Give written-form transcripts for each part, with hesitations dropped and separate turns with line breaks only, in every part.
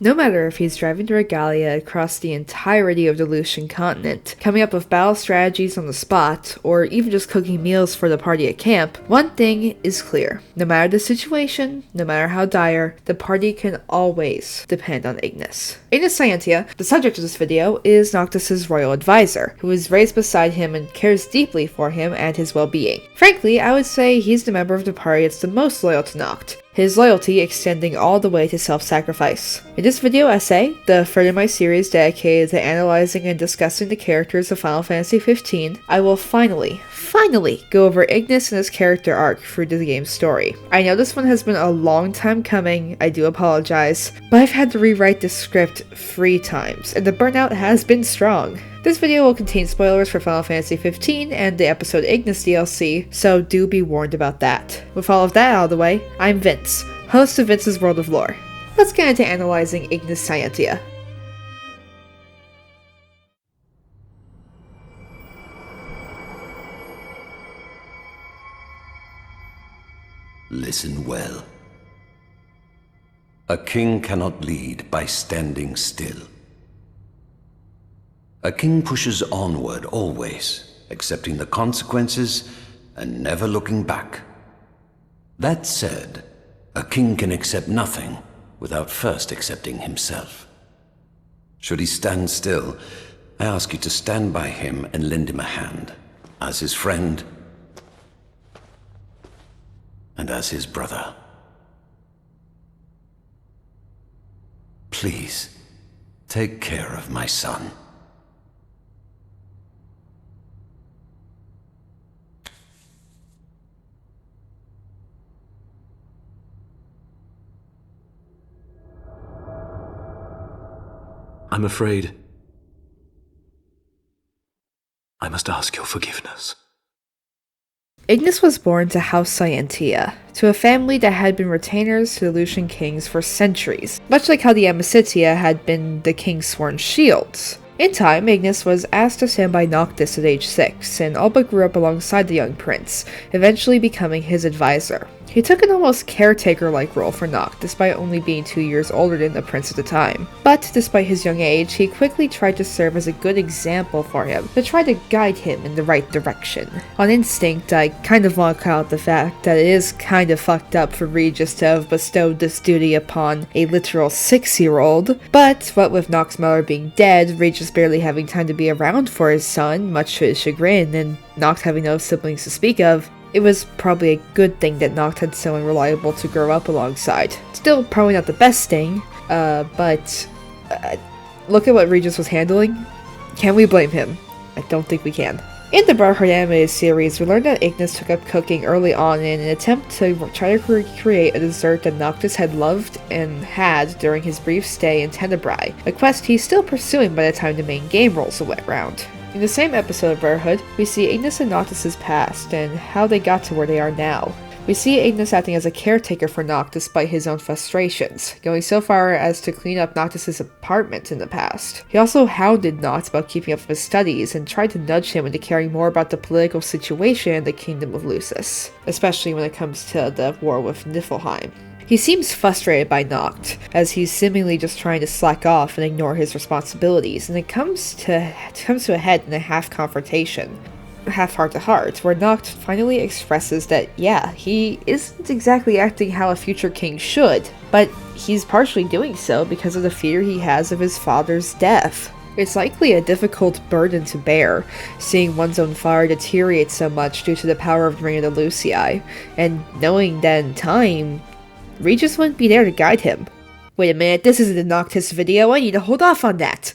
No matter if he's driving the regalia across the entirety of the Lucian continent, coming up with battle strategies on the spot, or even just cooking meals for the party at camp, one thing is clear. No matter the situation, no matter how dire, the party can always depend on Ignis. Ignis Scientia, the subject of this video, is Noctis's royal advisor, who is raised beside him and cares deeply for him and his well-being. Frankly, I would say he's the member of the party that's the most loyal to Noct, his loyalty extending all the way to self-sacrifice. In this video essay, the third in my series dedicated to analyzing and discussing the characters of Final Fantasy XV, I will finally go over Ignis and his character arc through the game's story. I know this one has been a long time coming, I do apologize, but I've had to rewrite the script 3 times, and the burnout has been strong. This video will contain spoilers for Final Fantasy XV and the episode Ignis DLC, so do be warned about that. With all of that out of the way, I'm Vince, host of Vince's World of Lore. Let's get into analyzing Ignis Scientia.
Listen well. A king cannot lead by standing still. A king pushes onward always, accepting the consequences and never looking back. That said, a king can accept nothing without first accepting himself. Should he stand still, I ask you to stand by him and lend him a hand, as his friend and as his brother. Please, take care of my son.
I'm afraid I must ask your forgiveness.
Ignis was born to House Scientia, to a family that had been retainers to the Lucian kings for centuries, much like how the Amicitia had been the king's sworn shields. In time, Ignis was asked to stand by Noctis at age 6, and all but grew up alongside the young prince, eventually becoming his advisor. He took an almost caretaker-like role for Noct, despite only being 2 years older than the prince at the time. But despite his young age, he quickly tried to serve as a good example for him, to try to guide him in the right direction. On instinct, I kind of want to call out the fact that it is kind of fucked up for Regis to have bestowed this duty upon a literal 6-year-old, but what with Noct's mother being dead, Regis barely having time to be around for his son, much to his chagrin, and Noct having no siblings to speak of, it was probably a good thing that Noct had someone reliable to grow up alongside. Still probably not the best thing, but look at what Regis was handling. Can we blame him? I don't think we can. In the Brotherhood animated series, we learned that Ignis took up cooking early on in an attempt to try to recreate a dessert that Noctis had loved and had during his brief stay in Tenebrae, a quest he's still pursuing by the time the main game rolls around. In the same episode of Brotherhood, we see Ignis and Noctis' past and how they got to where they are now. We see Ignis acting as a caretaker for Noct despite his own frustrations, going so far as to clean up Noctis' apartment in the past. He also hounded Noct about keeping up with his studies and tried to nudge him into caring more about the political situation in the Kingdom of Lucis, especially when it comes to the war with Niflheim. He seems frustrated by Noct, as he's seemingly just trying to slack off and ignore his responsibilities, and it comes to a head in a half-confrontation, half heart-to-heart, where Noct finally expresses that, yeah, he isn't exactly acting how a future king should, but he's partially doing so because of the fear he has of his father's death. It's likely a difficult burden to bear, seeing one's own father deteriorate so much due to the power of the Ring of the Lucii, and knowing that in time, Regis wouldn't be there to guide him. Wait a minute, this isn't a Noctis video, I need to hold off on that!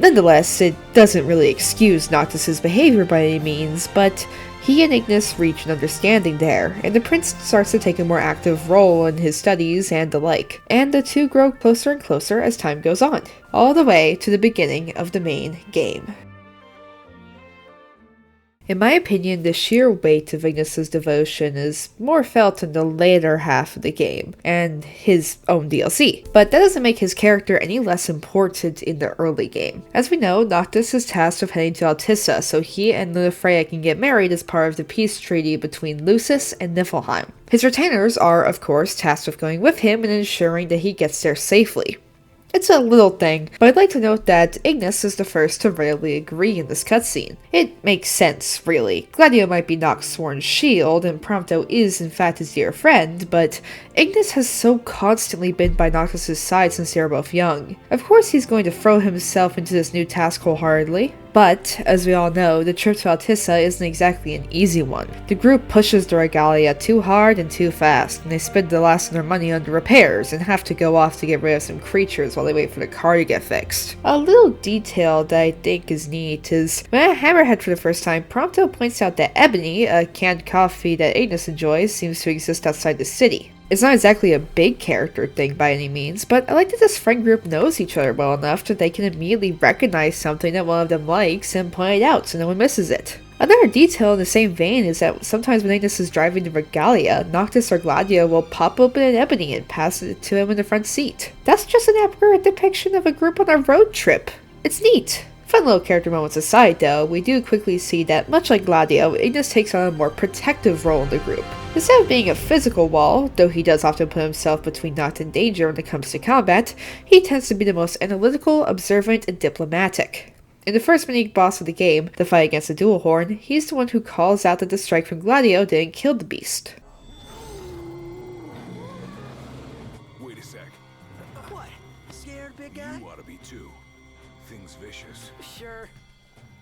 Nonetheless, it doesn't really excuse Noctis' behavior by any means, but he and Ignis reach an understanding there, and the prince starts to take a more active role in his studies and the like, and the two grow closer and closer as time goes on, all the way to the beginning of the main game. In my opinion, the sheer weight of Ignis' devotion is more felt in the later half of the game, and his own DLC, but that doesn't make his character any less important in the early game. As we know, Noctis is tasked with heading to Altissia so he and Lunafreya can get married as part of the peace treaty between Lucis and Niflheim. His retainers are, of course, tasked with going with him and ensuring that he gets there safely. It's a little thing, but I'd like to note that Ignis is the first to readily agree in this cutscene. It makes sense, really. Gladio might be Noct's sworn shield, and Prompto is in fact his dear friend, but Ignis has so constantly been by Noctis' side since they were both young. Of course he's going to throw himself into this new task wholeheartedly, but, as we all know, the trip to Altissia isn't exactly an easy one. The group pushes the regalia too hard and too fast, and they spend the last of their money on the repairs and have to go off to get rid of some creatures while they wait for the car to get fixed. A little detail that I think is neat is, when at Hammerhead for the first time, Prompto points out that Ebony, a canned coffee that Ignis enjoys, seems to exist outside the city. It's not exactly a big character thing by any means, but I like that this friend group knows each other well enough that they can immediately recognize something that one of them likes and point it out so no one misses it. Another detail in the same vein is that sometimes when Ignis is driving the regalia, Noctis or Gladio will pop open an Ebony and pass it to him in the front seat. That's just an accurate depiction of a group on a road trip. It's neat. Fun little character moments aside though, we do quickly see that, much like Gladio, Ignis takes on a more protective role in the group. Instead of being a physical wall, though he does often put himself between Noct and danger when it comes to combat, he tends to be the most analytical, observant, and diplomatic. In the first mini-boss of the game, the fight against the Dual Horn, he's the one who calls out that the strike from Gladio didn't kill the beast.
Wait a sec.
What? Scared, big guy?
You ought to be too. Thing's vicious.
Sure.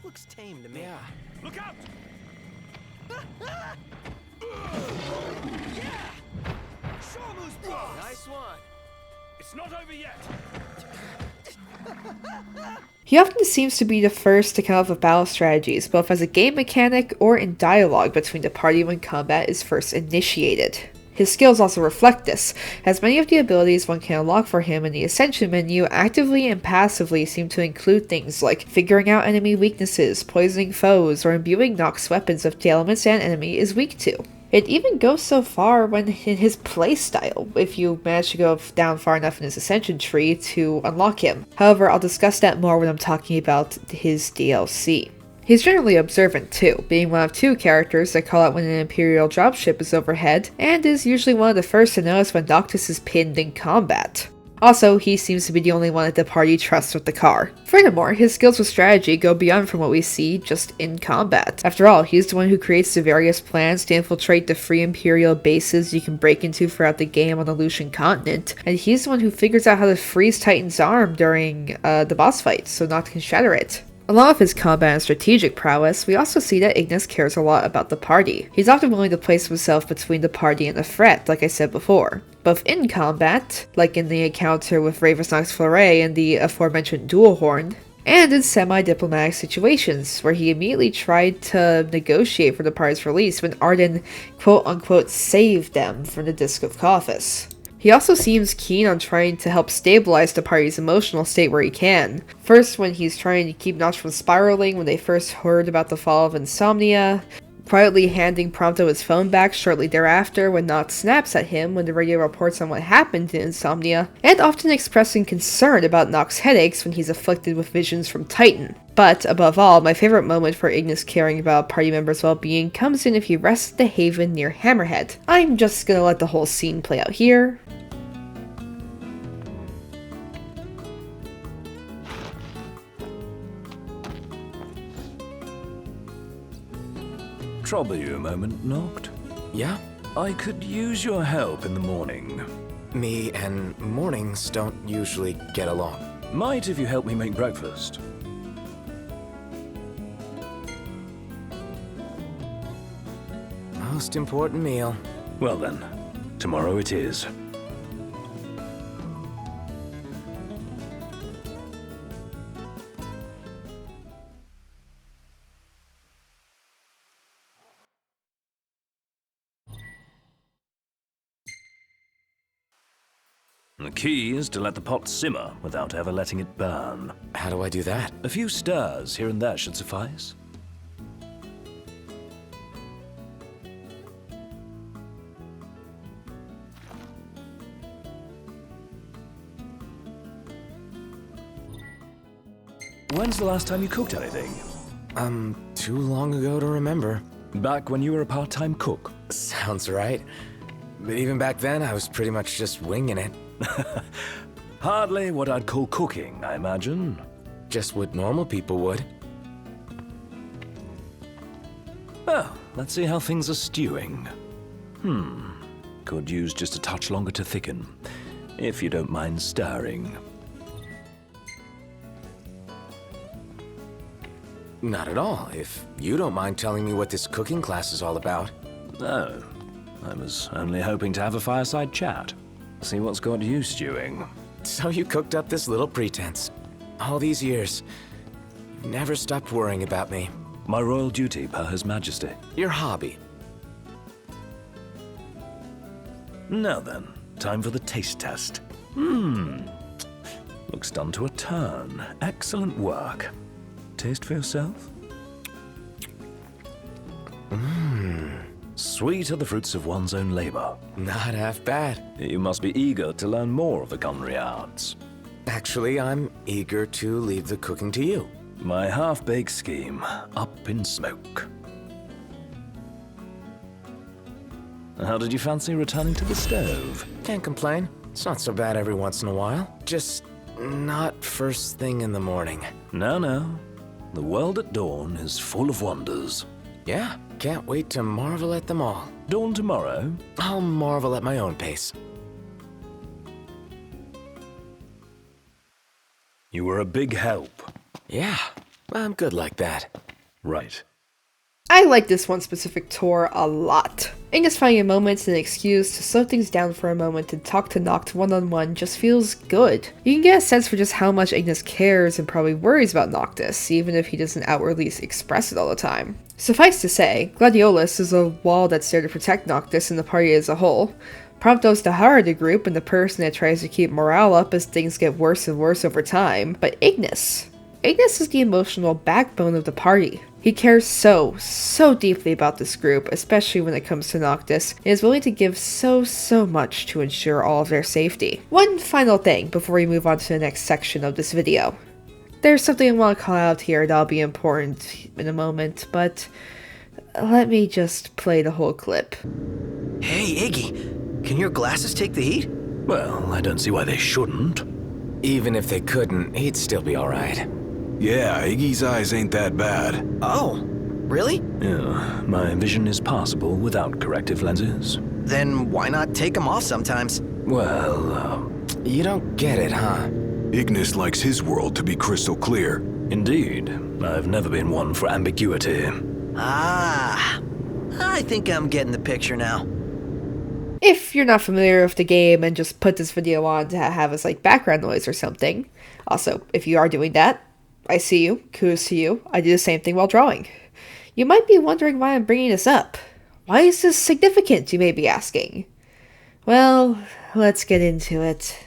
Looks tame to me.
Yeah. Look out!
Yeah! Shawmu's boss! Nice one.
It's not over yet.
He often seems to be the first to come up with battle strategies, both as a game mechanic or in dialogue between the party when combat is first initiated. His skills also reflect this, as many of the abilities one can unlock for him in the Ascension menu actively and passively seem to include things like figuring out enemy weaknesses, poisoning foes, or imbuing Noct's weapons with the elements an enemy is weak to. It even goes so far when in his playstyle, if you manage to go down far enough in his Ascension tree to unlock him. However, I'll discuss that more when I'm talking about his DLC. He's generally observant too, being one of two characters that call out when an Imperial dropship is overhead, and is usually one of the first to notice when Noctis is pinned in combat. Also, he seems to be the only one that the party trusts with the car. Furthermore, his skills with strategy go beyond from what we see just in combat. After all, he's the one who creates the various plans to infiltrate the free Imperial bases you can break into throughout the game on the Lucian continent, and he's the one who figures out how to freeze Titan's arm during the boss fight so Noct can shatter it. Along with his combat and strategic prowess, we also see that Ignis cares a lot about the party. He's often willing to place himself between the party and the threat, like I said before. Both in combat, like in the encounter with Ravensnox's Fleuret and the aforementioned Dual Horn, and in semi-diplomatic situations, where he immediately tried to negotiate for the party's release when Arden quote-unquote saved them from the Disc of Coffus. He also seems keen on trying to help stabilize the party's emotional state where he can. First, when he's trying to keep Notch from spiraling when they first heard about the fall of Insomnia, quietly handing Prompto his phone back shortly thereafter when Notch snaps at him when the radio reports on what happened to Insomnia, and often expressing concern about Noct's headaches when he's afflicted with visions from Titan. But, above all, my favorite moment for Ignis caring about party members' well-being comes in if he rests at the Haven near Hammerhead. I'm just gonna let the whole scene play out here.
Trouble you a moment, Noct?
Yeah?
I could use your help in the morning.
Me and mornings don't usually get along.
Might if you help me make breakfast.
Most important meal.
Well then, tomorrow it is. The key is to let the pot simmer without ever letting it burn.
How do I do that?
A few stirs here and there should suffice. When's the last time you cooked anything?
Too long ago to remember.
Back when you were a part-time cook.
Sounds right. But even back then, I was pretty much just winging it.
Hardly what I'd call cooking, I imagine.
Just what normal people would.
Well, let's see how things are stewing. Could use just a touch longer to thicken, if you don't mind stirring.
Not at all, if you don't mind telling me what this cooking class is all about.
No, I was only hoping to have a fireside chat. See what's got you stewing.
So you cooked up this little pretense. All these years, you've never stopped worrying about me.
My royal duty per His Majesty.
Your hobby.
Now then, time for the taste test. Looks done to a turn. Excellent work. Taste for yourself? Sweet are the fruits of one's own labor.
Not half bad.
You must be eager to learn more of the culinary arts.
Actually, I'm eager to leave the cooking to you.
My half-baked scheme, up in smoke. How did you fancy returning to the stove?
Can't complain. It's not so bad every once in a while. Just not first thing in the morning.
No. The world at dawn is full of wonders.
Yeah, can't wait to marvel at them all.
Dawn tomorrow?
I'll marvel at my own pace.
You were a big help.
Yeah, I'm good like that.
Right.
I like this one specific tour a lot. Ignis finding a moment and an excuse to slow things down for a moment and talk to Noct one-on-one just feels good. You can get a sense for just how much Ignis cares and probably worries about Noctis, even if he doesn't outwardly express it all the time. Suffice to say, Gladiolus is a wall that's there to protect Noctis and the party as a whole. Prompto's the heart of the group and the person that tries to keep morale up as things get worse and worse over time, but Ignis is the emotional backbone of the party. He cares so deeply about this group, especially when it comes to Noctis, and is willing to give so much to ensure all of their safety. One final thing before we move on to the next section of this video. There's something I want to call out here that'll be important in a moment, but let me just play the whole clip.
Hey, Iggy, can your glasses take the heat?
Well, I don't see why they shouldn't.
Even if they couldn't, he'd still be alright.
Yeah, Iggy's eyes ain't that bad.
Oh, really?
Yeah, my vision is passable without corrective lenses.
Then why not take them off sometimes?
Well,
You don't get it, huh?
Ignis likes his world to be crystal clear.
indeed. I've never been one for ambiguity.
Ah, I think I'm getting the picture now.
If you're not familiar with the game and just put this video on to have as like background noise or something. Also, if you are doing that, I see you, kudos to you. I do the same thing while drawing. You might be wondering why I'm bringing this up. Why is this significant, you may be asking? Well, let's get into it.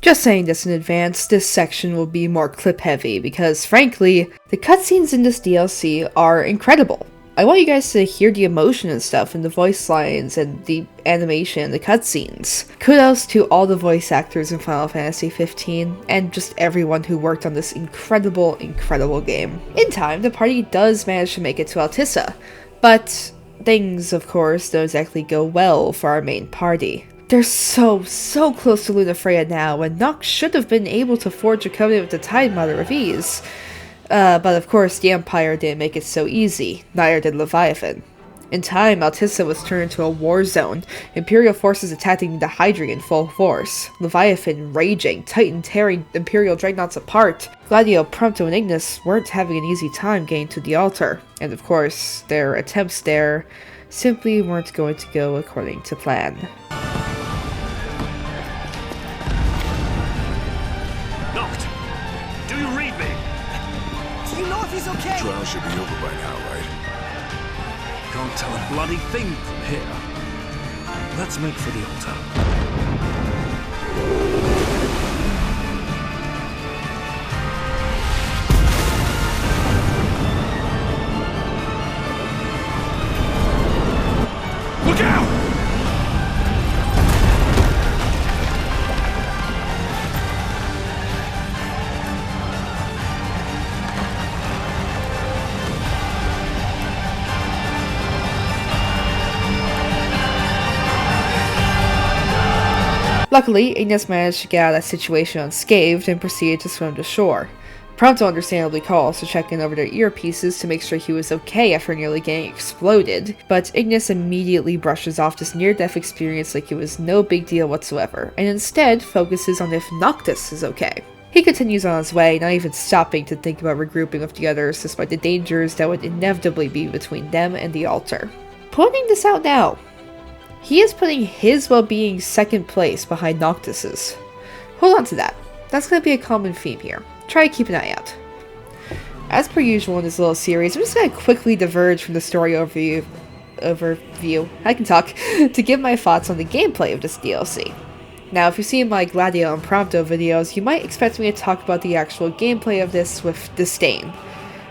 Just saying this in advance, this section will be more clip heavy because frankly, the cutscenes in this DLC are incredible. I want you guys to hear the emotion and stuff in the voice lines and the animation and the cutscenes. Kudos to all the voice actors in Final Fantasy XV and just everyone who worked on this incredible game. In time, the party does manage to make it to Altissia, but things, of course, don't exactly go well for our main party. They're so close to Lunafreya now, and Noct should have been able to forge a covenant with the Tide Mother with ease. But of course, the Empire didn't make it so easy, neither did Leviathan. In time, Altissia was turned into a war zone, Imperial forces attacking the Hydri in full force, Leviathan raging, Titan tearing Imperial dreadnoughts apart. Gladio, Prompto, and Ignis weren't having an easy time getting to the altar, and of course, their attempts there simply weren't going to go according to plan.
Noct! Do you read me?
Do you know if he's okay?
Trial should be over by now, right?
Can't tell a bloody thing from here. Let's make for the altar.
Look out!
Luckily, Ignis managed to get out of that situation unscathed and proceeded to swim to shore. Prompto understandably calls to check in over their earpieces to make sure he was okay after nearly getting exploded, but Ignis immediately brushes off this near-death experience like it was no big deal whatsoever, and instead focuses on if Noctis is okay. He continues on his way, not even stopping to think about regrouping with the others despite the dangers that would inevitably be between them and the altar. Pointing this out now, he is putting his well-being second place behind Noctis's. Hold on to that. That's going to be a common theme here. Try to keep an eye out. As per usual in this little series, I'm just going to quickly diverge from the story overview, I can talk, to give my thoughts on the gameplay of this DLC. Now, if you've seen my Gladio and Prompto videos, you might expect me to talk about the actual gameplay of this with disdain.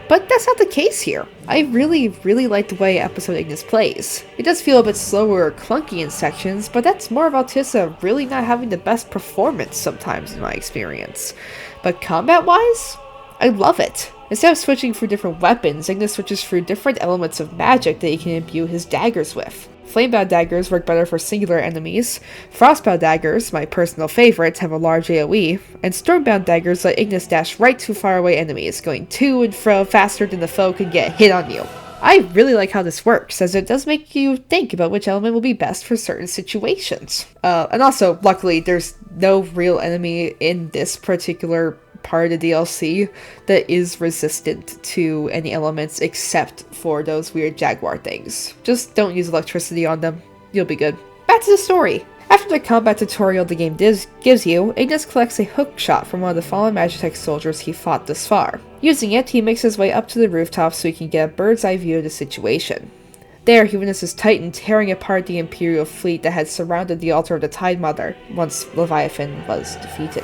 But that's not the case here. I really like the way Episode Ignis plays. It does feel a bit slower or clunky in sections, but that's more of Altissia really not having the best performance sometimes in my experience. But combat-wise, I love it. Instead of switching through different weapons, Ignis switches through different elements of magic that he can imbue his daggers with. Flamebound daggers work better for singular enemies, Frostbound daggers, my personal favorites, have a large AoE, and Stormbound daggers let Ignis dash right to faraway enemies, going to and fro faster than the foe can get a hit on you. I really like how this works, as it does make you think about which element will be best for certain situations. And also, luckily, there's no real enemy in this particular part of the DLC that is resistant to any elements except for those weird jaguar things. Just don't use electricity on them. You'll be good. Back to the story. After the combat tutorial the game gives you, Ignis collects a hook shot from one of the fallen Magitech soldiers he fought thus far. Using it, he makes his way up to the rooftop so he can get a bird's eye view of the situation. There, he witnesses Titan tearing apart the Imperial fleet that had surrounded the altar of the Tide Mother once Leviathan was defeated.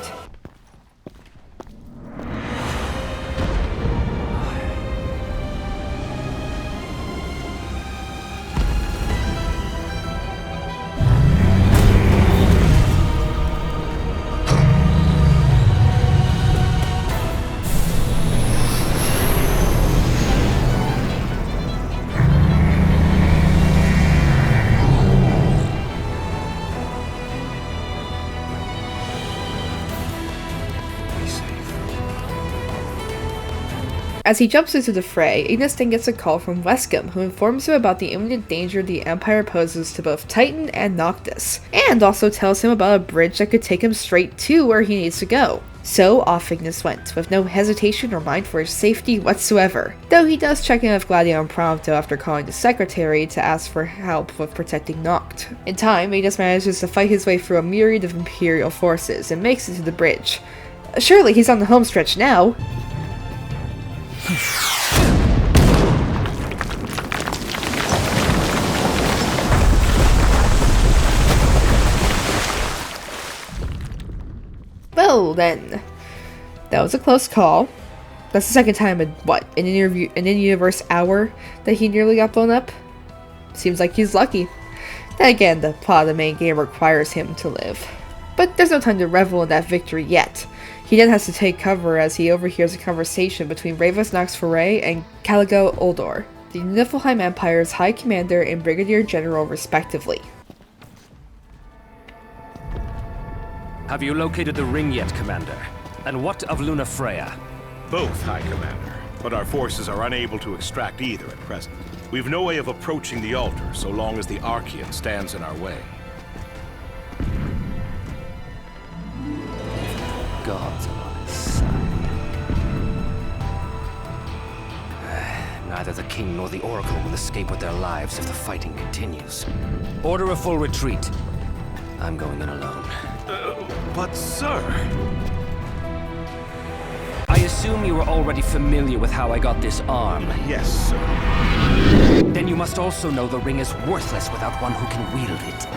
As he jumps into the fray, Ignis then gets a call from Wescom, who informs him about the imminent danger the Empire poses to both Titan and Noctis, and also tells him about a bridge that could take him straight to where he needs to go. So off Ignis went, with no hesitation or mind for his safety whatsoever, though he does check in with Gladio and Prompto after calling the secretary to ask for help with protecting Noct. In time, Ignis manages to fight his way through a myriad of Imperial forces and makes it to the bridge. Surely he's on the home stretch now. Well then, that was a close call. That's the second time in an in-universe hour that he nearly got blown up. Seems like he's lucky. Then again, the plot of the main game requires him to live. But there's no time to revel in that victory yet. He then has to take cover as he overhears a conversation between Ravos Nox Foray and Caligo Uldor, the Niflheim Empire's High Commander and Brigadier General respectively.
Have you located the ring yet, Commander? And what of Luna Freya?
Both, High Commander, but our forces are unable to extract either at present. We've no way of approaching the altar so long as the Archean stands in our way.
Gods are on his side.
Neither the King nor the Oracle will escape with their lives if the fighting continues.
Order a full retreat.
I'm going in alone.
But sir...
I assume you were already familiar with how I got this arm.
Yes, sir.
Then you must also know the ring is worthless without one who can wield it.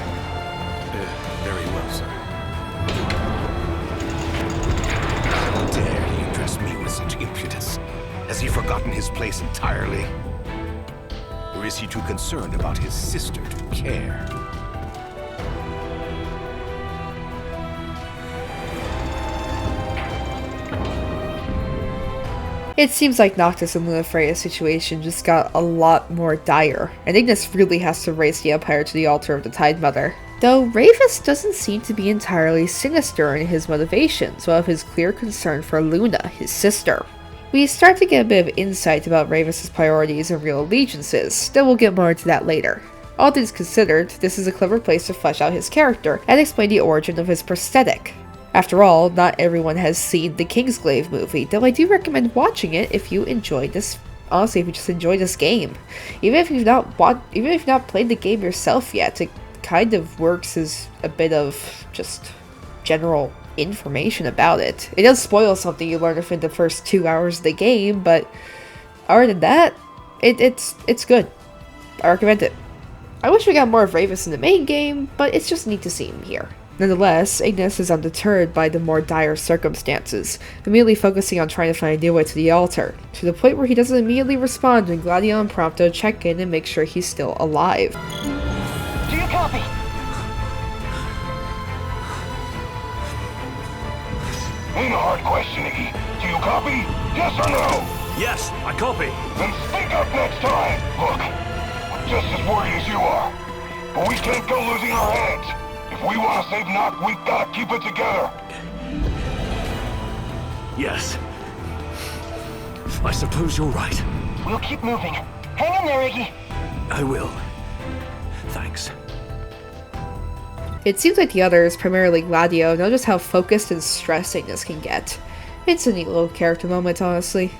Very well, sir. How dare he address me with such impudence? Has he forgotten his place entirely? Or is he too concerned about his sister to care?
It seems like Noctis and Luna Freya's situation just got a lot more dire, and Ignis really has to race the Empire to the altar of the Tide Mother. Though Ravus doesn't seem to be entirely sinister in his motivations, while his clear concern for Luna, his sister. We start to get a bit of insight about Ravus' priorities and real allegiances, though we'll get more into that later. All things considered, this is a clever place to flesh out his character and explain the origin of his prosthetic. After all, not everyone has seen the Kingsglaive movie, though I do recommend watching it if you enjoyed this. Honestly, if you just enjoy this game, even if you've not played the game yourself yet, it kind of works as a bit of just general information about it. It does spoil something you learn within the first 2 hours of the game, but other than that, it's good. I recommend it. I wish we got more of Ravus in the main game, but it's just neat to see him here. Nonetheless, Ignis is undeterred by the more dire circumstances, immediately focusing on trying to find a new way to the altar, to the point where he doesn't immediately respond when Gladio and Prompto check in and make sure he's still alive.
Do you copy?
Ain't a hard question, Iggy. Do you copy? Yes or no?
Yes, I copy.
Then speak up next time. Look, I'm just as worried as you are. But we can't go losing our heads. If we want to save Noct, we gotta keep it together.
Yes. I suppose you're right.
We'll keep moving. Hang in there, Iggy.
I will. Thanks.
It seems like the others, primarily Gladio, know just how focused and stressed Ignis can get. It's a neat little character moment, honestly.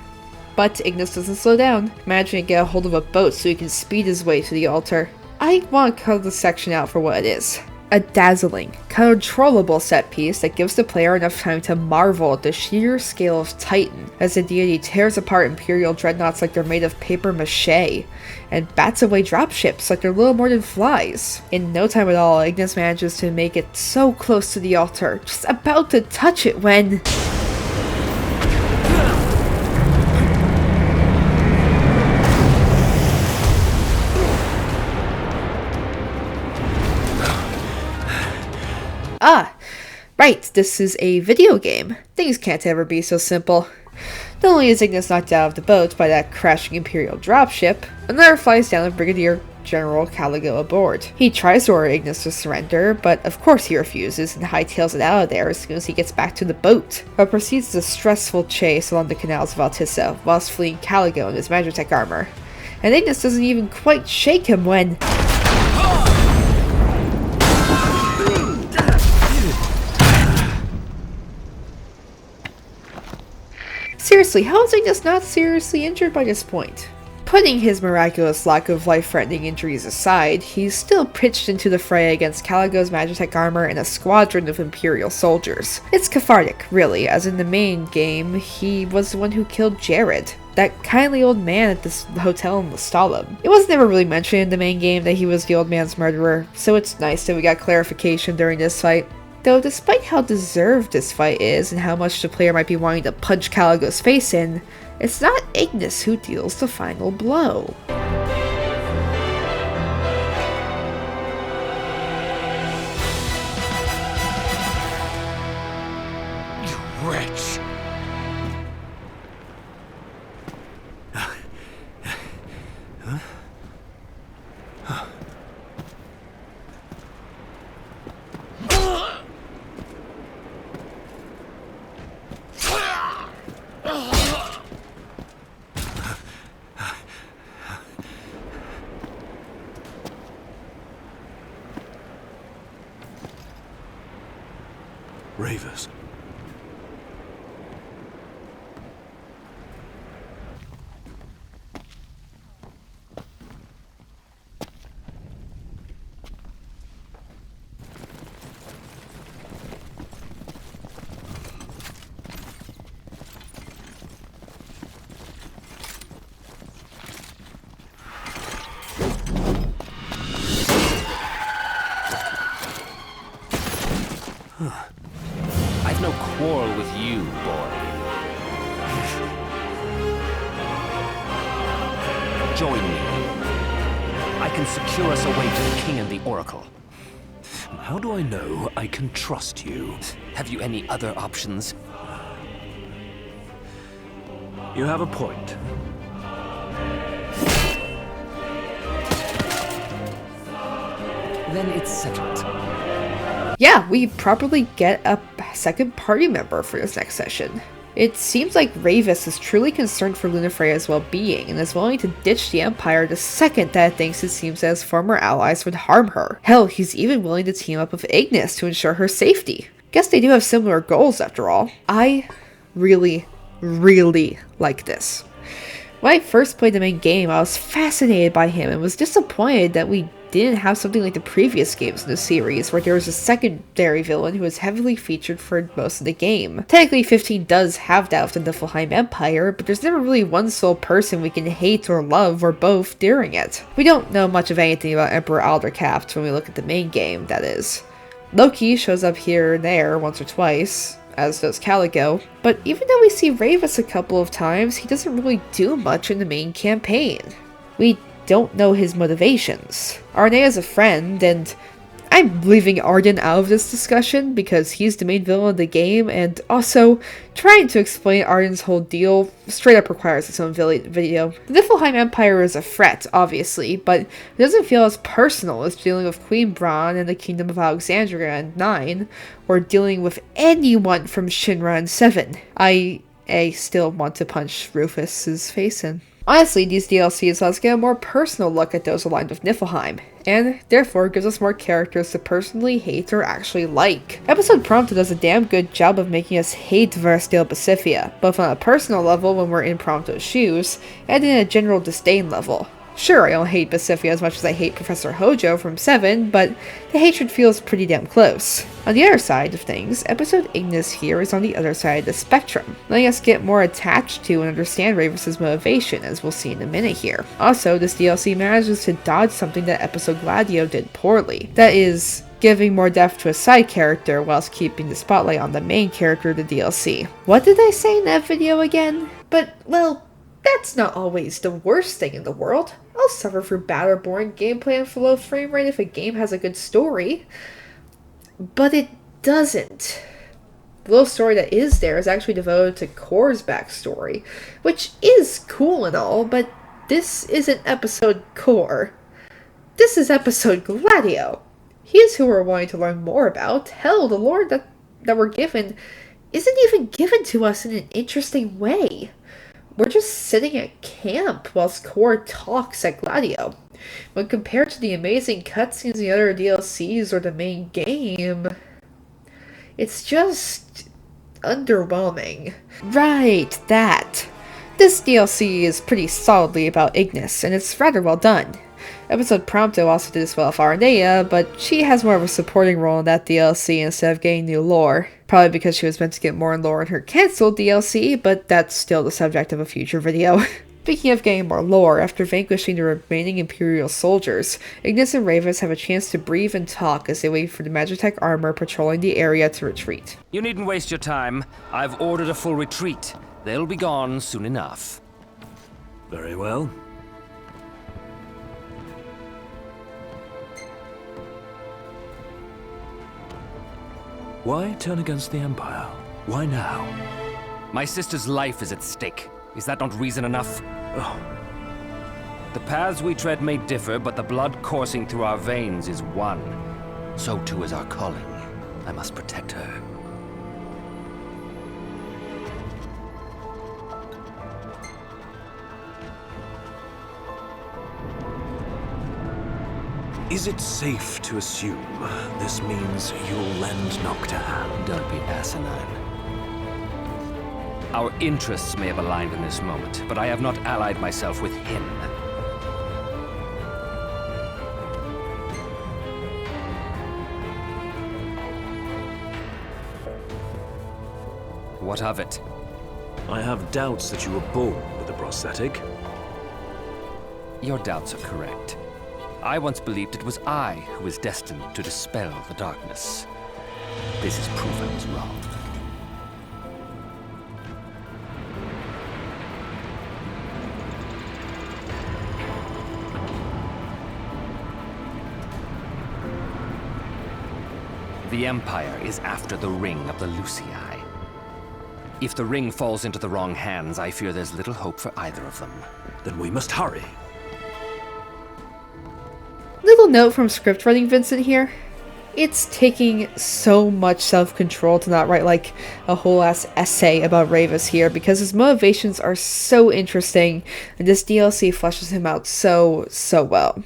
But Ignis doesn't slow down, managing to get a hold of a boat so he can speed his way to the altar. I want to call this section out for what it is. A dazzling, controllable set piece that gives the player enough time to marvel at the sheer scale of Titan, as the deity tears apart Imperial dreadnoughts like they're made of paper mache, and bats away dropships like they're little more than flies. In no time at all, Ignis manages to make it so close to the altar, just about to touch it when... Ah, right, this is a video game. Things can't ever be so simple. Not only is Ignis knocked out of the boat by that crashing Imperial dropship, another flies down with Brigadier General Caligo aboard. He tries to order Ignis to surrender, but of course he refuses and hightails it out of there as soon as he gets back to the boat, but proceeds a stressful chase along the canals of Altissia whilst fleeing Caligo in his Magitech armor. And Ignis doesn't even quite shake him when... Seriously, how is Ignis not seriously injured by this point? Putting his miraculous lack of life-threatening injuries aside, he's still pitched into the fray against Caligo's Magitech armor and a squadron of Imperial soldiers. It's cathartic, really, as in the main game, he was the one who killed Jared, that kindly old man at this hotel in Lestalem. It was never really mentioned in the main game that he was the old man's murderer, so it's nice that we got clarification during this fight. Though despite how deserved this fight is and how much the player might be wanting to punch Caligo's face in, it's not Ignis who deals the final blow.
You wretch! Ravus.
I've no quarrel with you, boy. Join me. I can secure us a way to the King and the Oracle.
How do I know I can trust you?
Have you any other options?
You have a point.
Then it's settled.
Yeah, we probably get a second party member for this next session. It seems like Ravus is truly concerned for Lunafreya's well-being and is willing to ditch the Empire the second that it thinks it seems that his former allies would harm her. Hell, he's even willing to team up with Ignis to ensure her safety. Guess they do have similar goals after all. I really like this. When I first played the main game, I was fascinated by him and was disappointed that we didn't have something like the previous games in the series, where there was a secondary villain who was heavily featured for most of the game. Technically, 15 does have that with the Niflheim Empire, but there's never really one sole person we can hate or love, or both, during it. We don't know much of anything about Emperor Aldercapt when we look at the main game, that is. Loki shows up here and there once or twice, as does Caligo, but even though we see Ravus a couple of times, he doesn't really do much in the main campaign. We don't know his motivations. Arne is a friend, and I'm leaving Arden out of this discussion because he's the main villain of the game, and also trying to explain Arden's whole deal straight up requires its own video. The Niflheim Empire is a threat, obviously, but it doesn't feel as personal as dealing with Queen Braun and the Kingdom of Alexandria and 9, or dealing with anyone from Shinra and 7. I still want to punch Rufus's face in. Honestly, these DLCs let us get a more personal look at those aligned with Niflheim, and therefore gives us more characters to personally hate or actually like. Episode Prompto does a damn good job of making us hate Versteel Pacifica, both on a personal level when we're in Prompto's shoes, and in a general disdain level. Sure, I don't hate Pacifica as much as I hate Professor Hojo from 7, but the hatred feels pretty damn close. On the other side of things, episode Ignis here is on the other side of the spectrum, letting us get more attached to and understand Ravus' motivation, as we'll see in a minute here. Also, this DLC manages to dodge something that episode Gladio did poorly. That is, giving more depth to a side character whilst keeping the spotlight on the main character of the DLC. What did I say in that video again? But, well, that's not always the worst thing in the world. I'll suffer through bad or boring gameplay and low frame rate if a game has a good story. But it doesn't. The little story that is there is actually devoted to Kor's backstory, which is cool and all, but this isn't episode Kor. This is episode Gladio. He's who we're wanting to learn more about. Hell, the lore that we're given isn't even given to us in an interesting way. We're just sitting at camp whilst Kor talks at Gladio. When compared to the amazing cutscenes in the other DLCs or the main game, it's just underwhelming. Right, that. This DLC is pretty solidly about Ignis, and it's rather well done. Episode Prompto also did this well with Arnea, but she has more of a supporting role in that DLC instead of getting new lore. Probably because she was meant to get more lore in her cancelled DLC, but that's still the subject of a future video. Speaking of getting more lore, after vanquishing the remaining Imperial soldiers, Ignis and Ravus have a chance to breathe and talk as they wait for the Magitech armor patrolling the area to retreat.
You needn't waste your time. I've ordered a full retreat. They'll be gone soon enough.
Very well. Why turn against the Empire? Why now?
My sister's life is at stake. Is that not reason enough?
Oh.
The paths we tread may differ, but the blood coursing through our veins is one. So too is our calling. I must protect her.
Is it safe to assume this means you'll lend Nocta a hand?
Don't be asinine. Our interests may have aligned in this moment, but I have not allied myself with him. What of it?
I have doubts that you were born with a prosthetic.
Your doubts are correct. I once believed it was I who was destined to dispel the darkness. This is proof I was wrong. The Empire is after the ring of the Lucii. If the ring falls into the wrong hands, I fear there's little hope for either of them.
Then we must hurry.
Little note from script writing Vincent here. It's taking so much self-control to not write like a whole ass essay about Ravus here, because his motivations are so interesting and this DLC fleshes him out so well.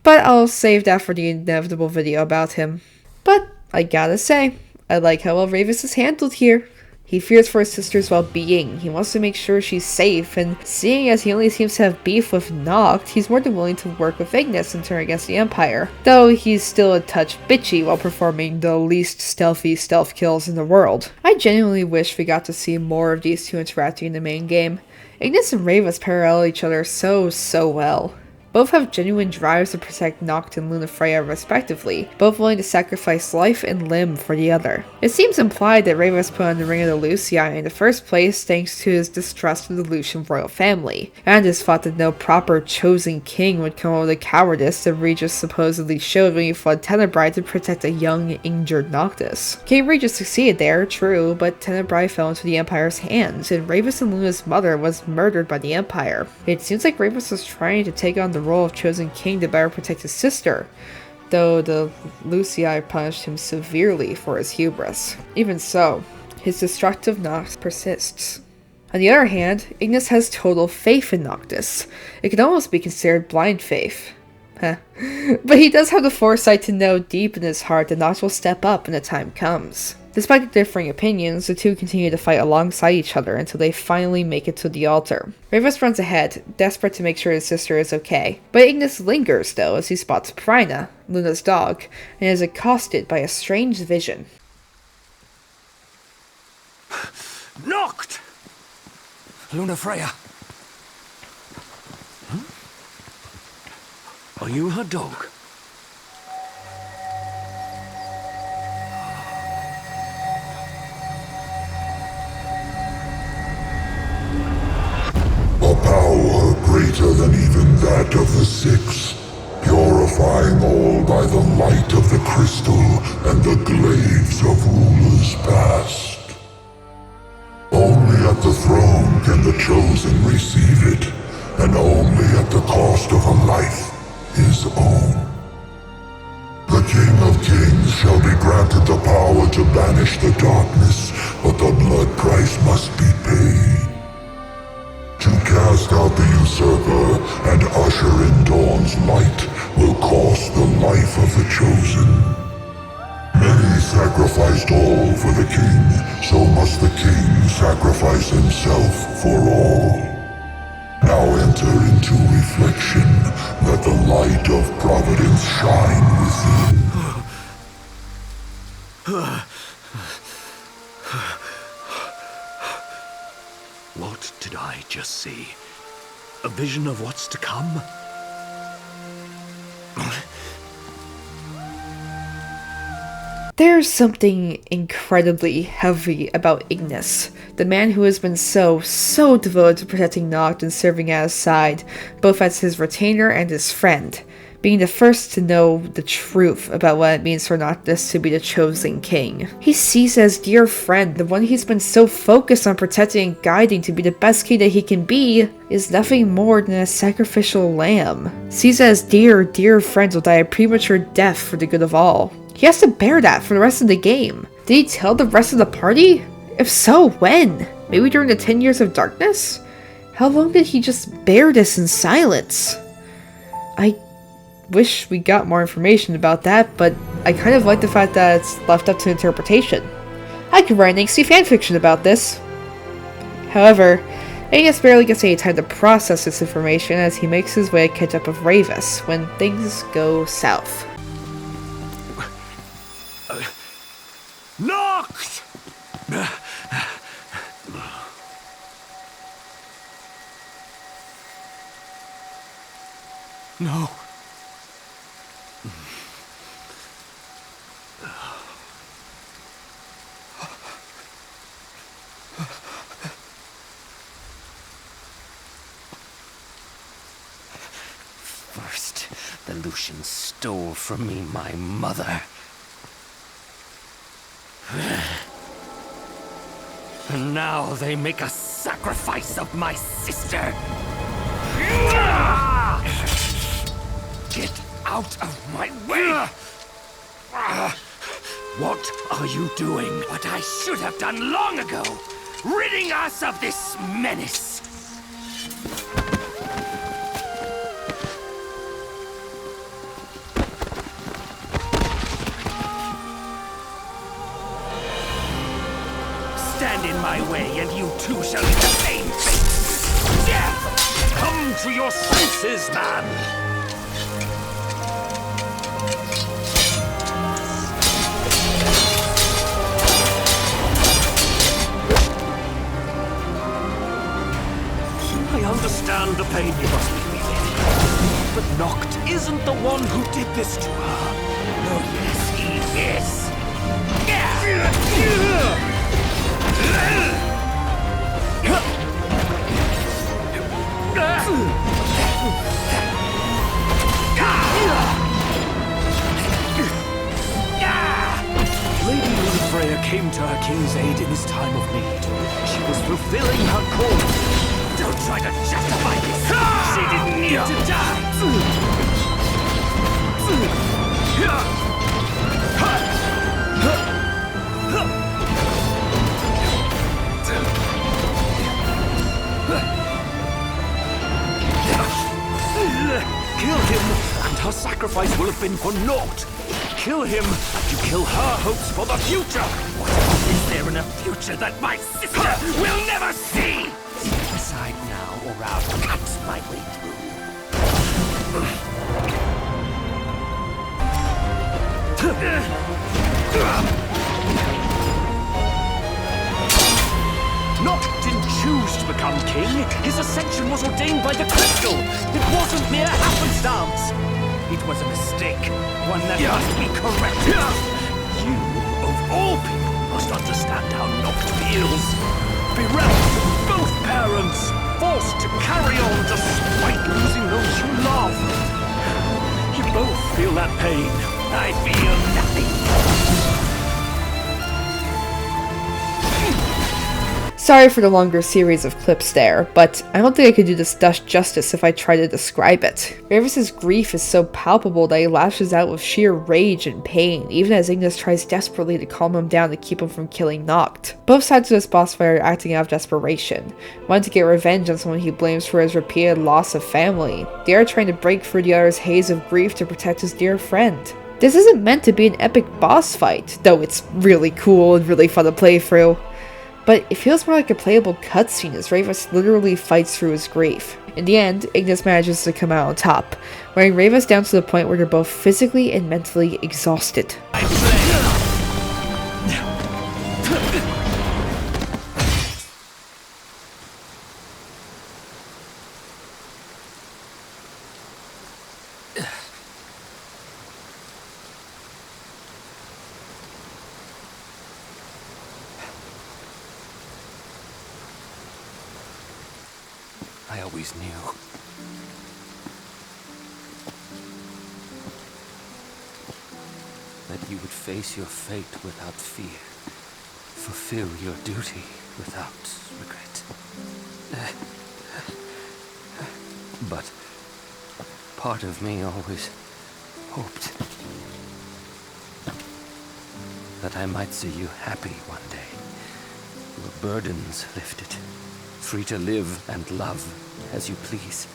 But I'll save that for the inevitable video about him. But I gotta say, I like how well Ravus is handled here. He fears for his sister's well-being, he wants to make sure she's safe, and seeing as he only seems to have beef with Noct, he's more than willing to work with Ignis and turn against the Empire. Though he's still a touch bitchy while performing the least stealthy stealth kills in the world. I genuinely wish we got to see more of these two interacting in the main game. Ignis and Ravus parallel each other so well. Both have genuine drives to protect Noct and Lunafreya respectively, both willing to sacrifice life and limb for the other. It seems implied that Ravus put on the Ring of the Lucii in the first place thanks to his distrust of the Lucian royal family, and his thought that no proper chosen king would come over the cowardice that Regis supposedly showed when he fled Tenebrae to protect a young, injured Noctis. King Regis succeeded there, true, but Tenebrae fell into the Empire's hands, and Ravus and Luna's mother was murdered by the Empire. It seems like Ravus was trying to take on the role of chosen king to better protect his sister, though the Lucii punished him severely for his hubris. Even so, his destructive Noctis persists. On the other hand, Ignis has total faith in Noctis. It can almost be considered blind faith. But he does have the foresight to know deep in his heart that Noctis will step up when the time comes. Despite the differing opinions, the two continue to fight alongside each other until they finally make it to the altar. Ravus runs ahead, desperate to make sure his sister is okay, but Ignis lingers though as he spots Prina, Luna's dog, and is accosted by a strange vision.
Noct! Lunafreya! Are you her dog?
A power greater than even that of the Six, purifying all by the light of the crystal and the glaives of rulers past. Only at the throne can the chosen receive it, and only at the cost of a life, his own. The King of Kings shall be granted the power to banish the darkness, but the blood price must be paid. To cast out the usurper and usher in dawn's light will cost the life of the chosen. Many sacrificed all for the king, so must the king sacrifice himself for all. Now enter into reflection, let the light of providence shine within.
What did I just see? A vision of what's to come?
There's something incredibly heavy about Ignis, the man who has been so devoted to protecting Noct and serving at his side, both as his retainer and his friend, being the first to know the truth about what it means for Noctis to be the chosen king. He sees as dear friend, the one he's been so focused on protecting and guiding to be the best king that he can be, is nothing more than a sacrificial lamb. Sees as dear friends will die a premature death for the good of all. He has to bear that for the rest of the game. Did he tell the rest of the party? If so, when? Maybe during the 10 years of darkness? How long did he just bear this in silence? I wish we got more information about that, but I kind of like the fact that it's left up to interpretation. I could write an angsty fanfiction about this. However, Ignis barely gets any time to process this information as he makes his way to catch up with Ravus when things go south.
Noct! No.
First, the Lucians stole from me my mother. And now they make a sacrifice of my sister. Get out of my way!
What are you doing?
What I should have done long ago! Ridding us of this menace! Stand in my way, and you too shall meet the same fate! Death!
Come to your senses, man! I understand the pain you must be feeling. But Noct isn't the one who did this to her.
Oh yes, he is!
Lady Lunafreya came to her king's aid in his time of need. She was fulfilling her calling.
Don't try to justify this! She didn't need to die!
Kill him, and her sacrifice will have been for naught. Kill him, and you kill her hopes for the future.
What is there in a future that my sister will never see? Step aside now, or I'll cut my way through.
Noct didn't choose to become king. His ascension was ordained by the crystal. It wasn't mere happenstance.
It was a mistake, one that must be corrected.
You, of all people, must understand how Noct feels. Bereft of both parents, forced to carry on despite losing those you love. You both feel that pain.
I feel nothing.
Sorry for the longer series of clips there, but I don't think I could do this justice if I try to describe it. Ravus' grief is so palpable that he lashes out with sheer rage and pain, even as Ignis tries desperately to calm him down to keep him from killing Noct. Both sides of this boss fight are acting out of desperation, wanting to get revenge on someone he blames for his repeated loss of family. They are trying to break through the other's haze of grief to protect his dear friend. This isn't meant to be an epic boss fight, though it's really cool and really fun to play through. But it feels more like a playable cutscene as Ravus literally fights through his grief. In the end, Ignis manages to come out on top, wearing Ravus down to the point where they're both physically and mentally exhausted.
I always knew. That you would face your fate without fear. Fulfill your duty without regret. But part of me always hoped that I might see you happy one day. Your burdens lifted. Free to live and love as you please.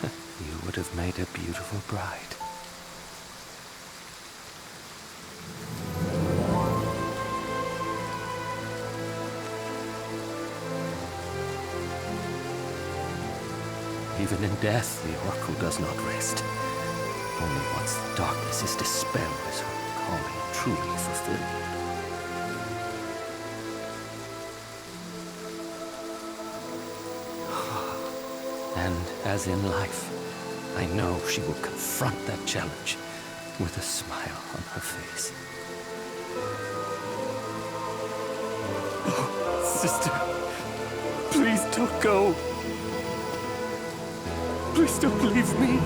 You would have made a beautiful bride. Even in death, the Oracle does not rest. Only once the darkness is dispelled is her calling truly fulfilled. And as in life, I know she will confront that challenge with a smile on her face.
Oh, sister, please don't go. Please don't leave me.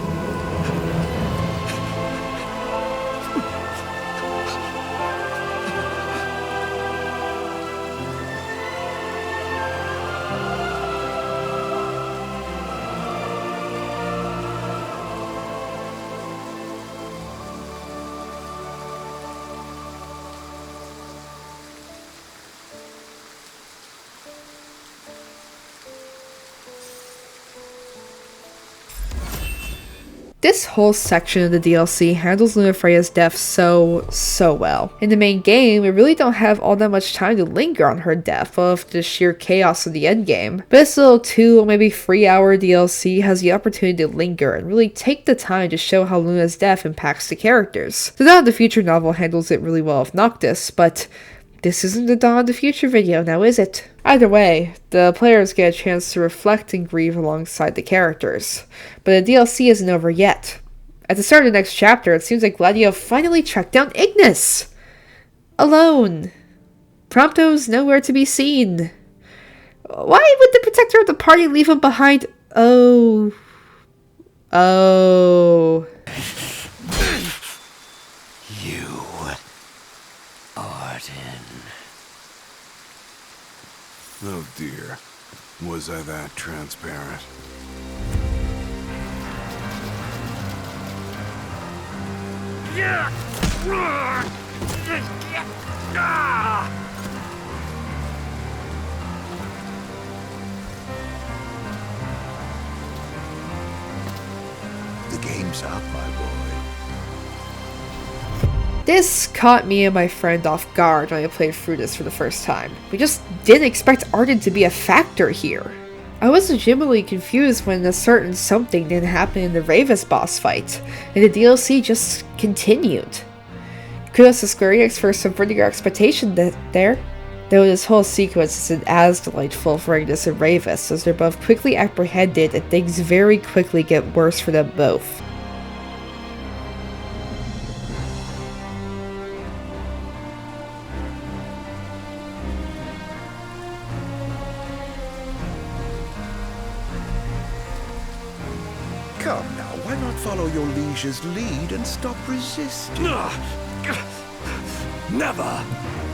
This whole section of the DLC handles Lunafreya's death so well. In the main game, we really don't have all that much time to linger on her death of the sheer chaos of the endgame, but this little 2 or maybe 3 hour DLC has the opportunity to linger and really take the time to show how Luna's death impacts the characters. The Dawn of the Future novel handles it really well with Noctis, but this isn't the Dawn of the Future video now, is it? Either way, the players get a chance to reflect and grieve alongside the characters. But the DLC isn't over yet. At the start of the next chapter, it seems like Gladio finally tracked down Ignis! Alone. Prompto's nowhere to be seen. Why would the protector of the party leave him behind? Oh.
You, Arden.
Oh dear. Was I that transparent?
The game's up, my boy.
This caught me and my friend off guard when I played through this for the first time. We just didn't expect Arden to be a factor here. I was legitimately confused when a certain something didn't happen in the Ravis boss fight, and the DLC just continued. Kudos to Square Enix for subverting our expectation there. Though this whole sequence isn't as delightful for Ignis and Ravis, as they're both quickly apprehended and things very quickly get worse for them both.
Come now, why not follow your liege's lead and stop resisting?
Never!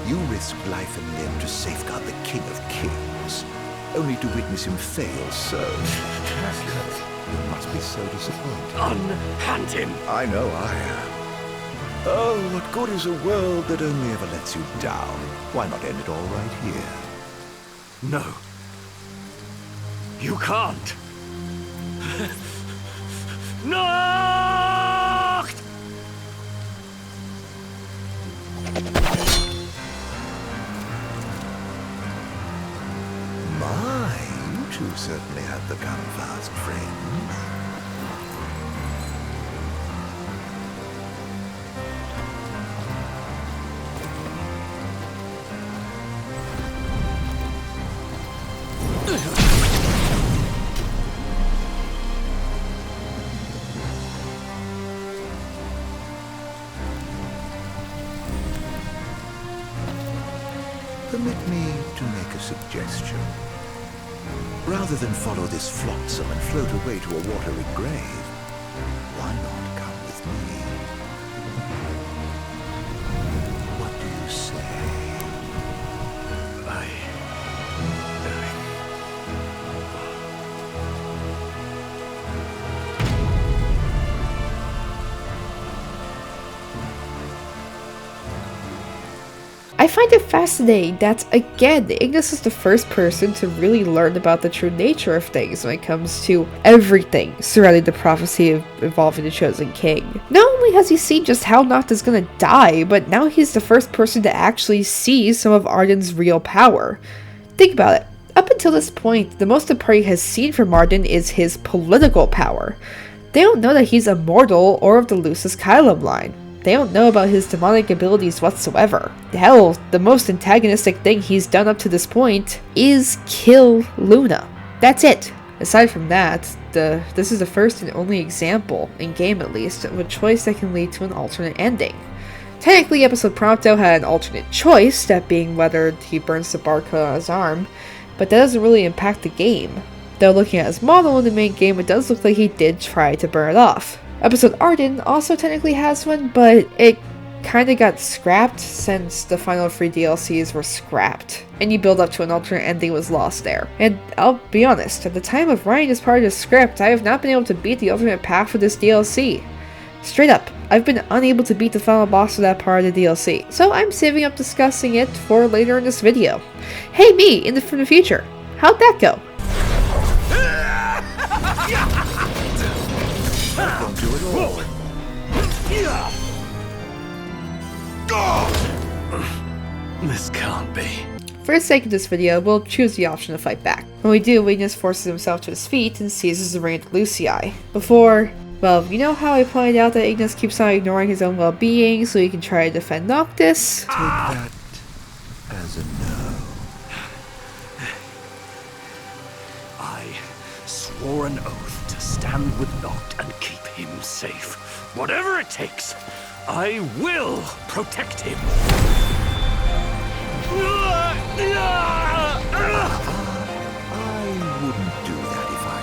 You risked life and limb to safeguard the King of Kings, only to witness him fail so. You must be so disappointed.
Unhand him!
I know I am. Oh, what good is a world that only ever lets you down? Why not end it all right here?
No. You can't. Nacht!
My, you two certainly have become fast friends. Permit me to make a suggestion. Rather than follow this flotsam and float away to a watery grave, why not come with me? What do you say?
I find it fascinating that, again, Ignis is the first person to really learn about the true nature of things when it comes to everything surrounding the prophecy of involving the Chosen King. Not only has he seen just how Noctis is gonna die, but now he's the first person to actually see some of Arden's real power. Think about it. Up until this point, the most the party has seen from Arden is his political power. They don't know that he's immortal or of the Lucis Caelum line. They don't know about his demonic abilities whatsoever. Hell, the most antagonistic thing he's done up to this point is kill Luna. That's it. Aside from that, this is the first and only example, in-game at least, of a choice that can lead to an alternate ending. Technically, episode Prompto had an alternate choice, that being whether he burns the barcode on his arm, but that doesn't really impact the game. Though looking at his model in the main game, it does look like he did try to burn it off. Episode Arden also technically has one, but it kinda got scrapped since the final 3 DLCs were scrapped. Any build up to an alternate ending was lost there. And I'll be honest, at the time of writing this part of the script, I have not been able to beat the alternate path for this DLC. Straight up, I've been unable to beat the final boss of that part of the DLC, so I'm saving up discussing it for later in this video. Hey me, from the future, how'd that go?
Welcome to an
This can't be.
For the sake of this video, we'll choose the option to fight back. When we do, Ignis forces himself to his feet and seizes the ring of Altissia. Before, well, you know how I pointed out that Ignis keeps on ignoring his own well-being so he can try to defend Noctis?
Take that as a no.
I swore an oath to stand with Noct and keep him safe. Whatever it takes, I will protect him.
I wouldn't do that if I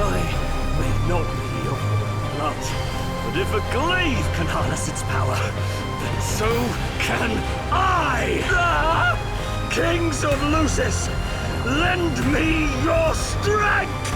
I may not be of blood, but if a glaive can harness its power, then so can I! Kings of Lucis, lend me your strength!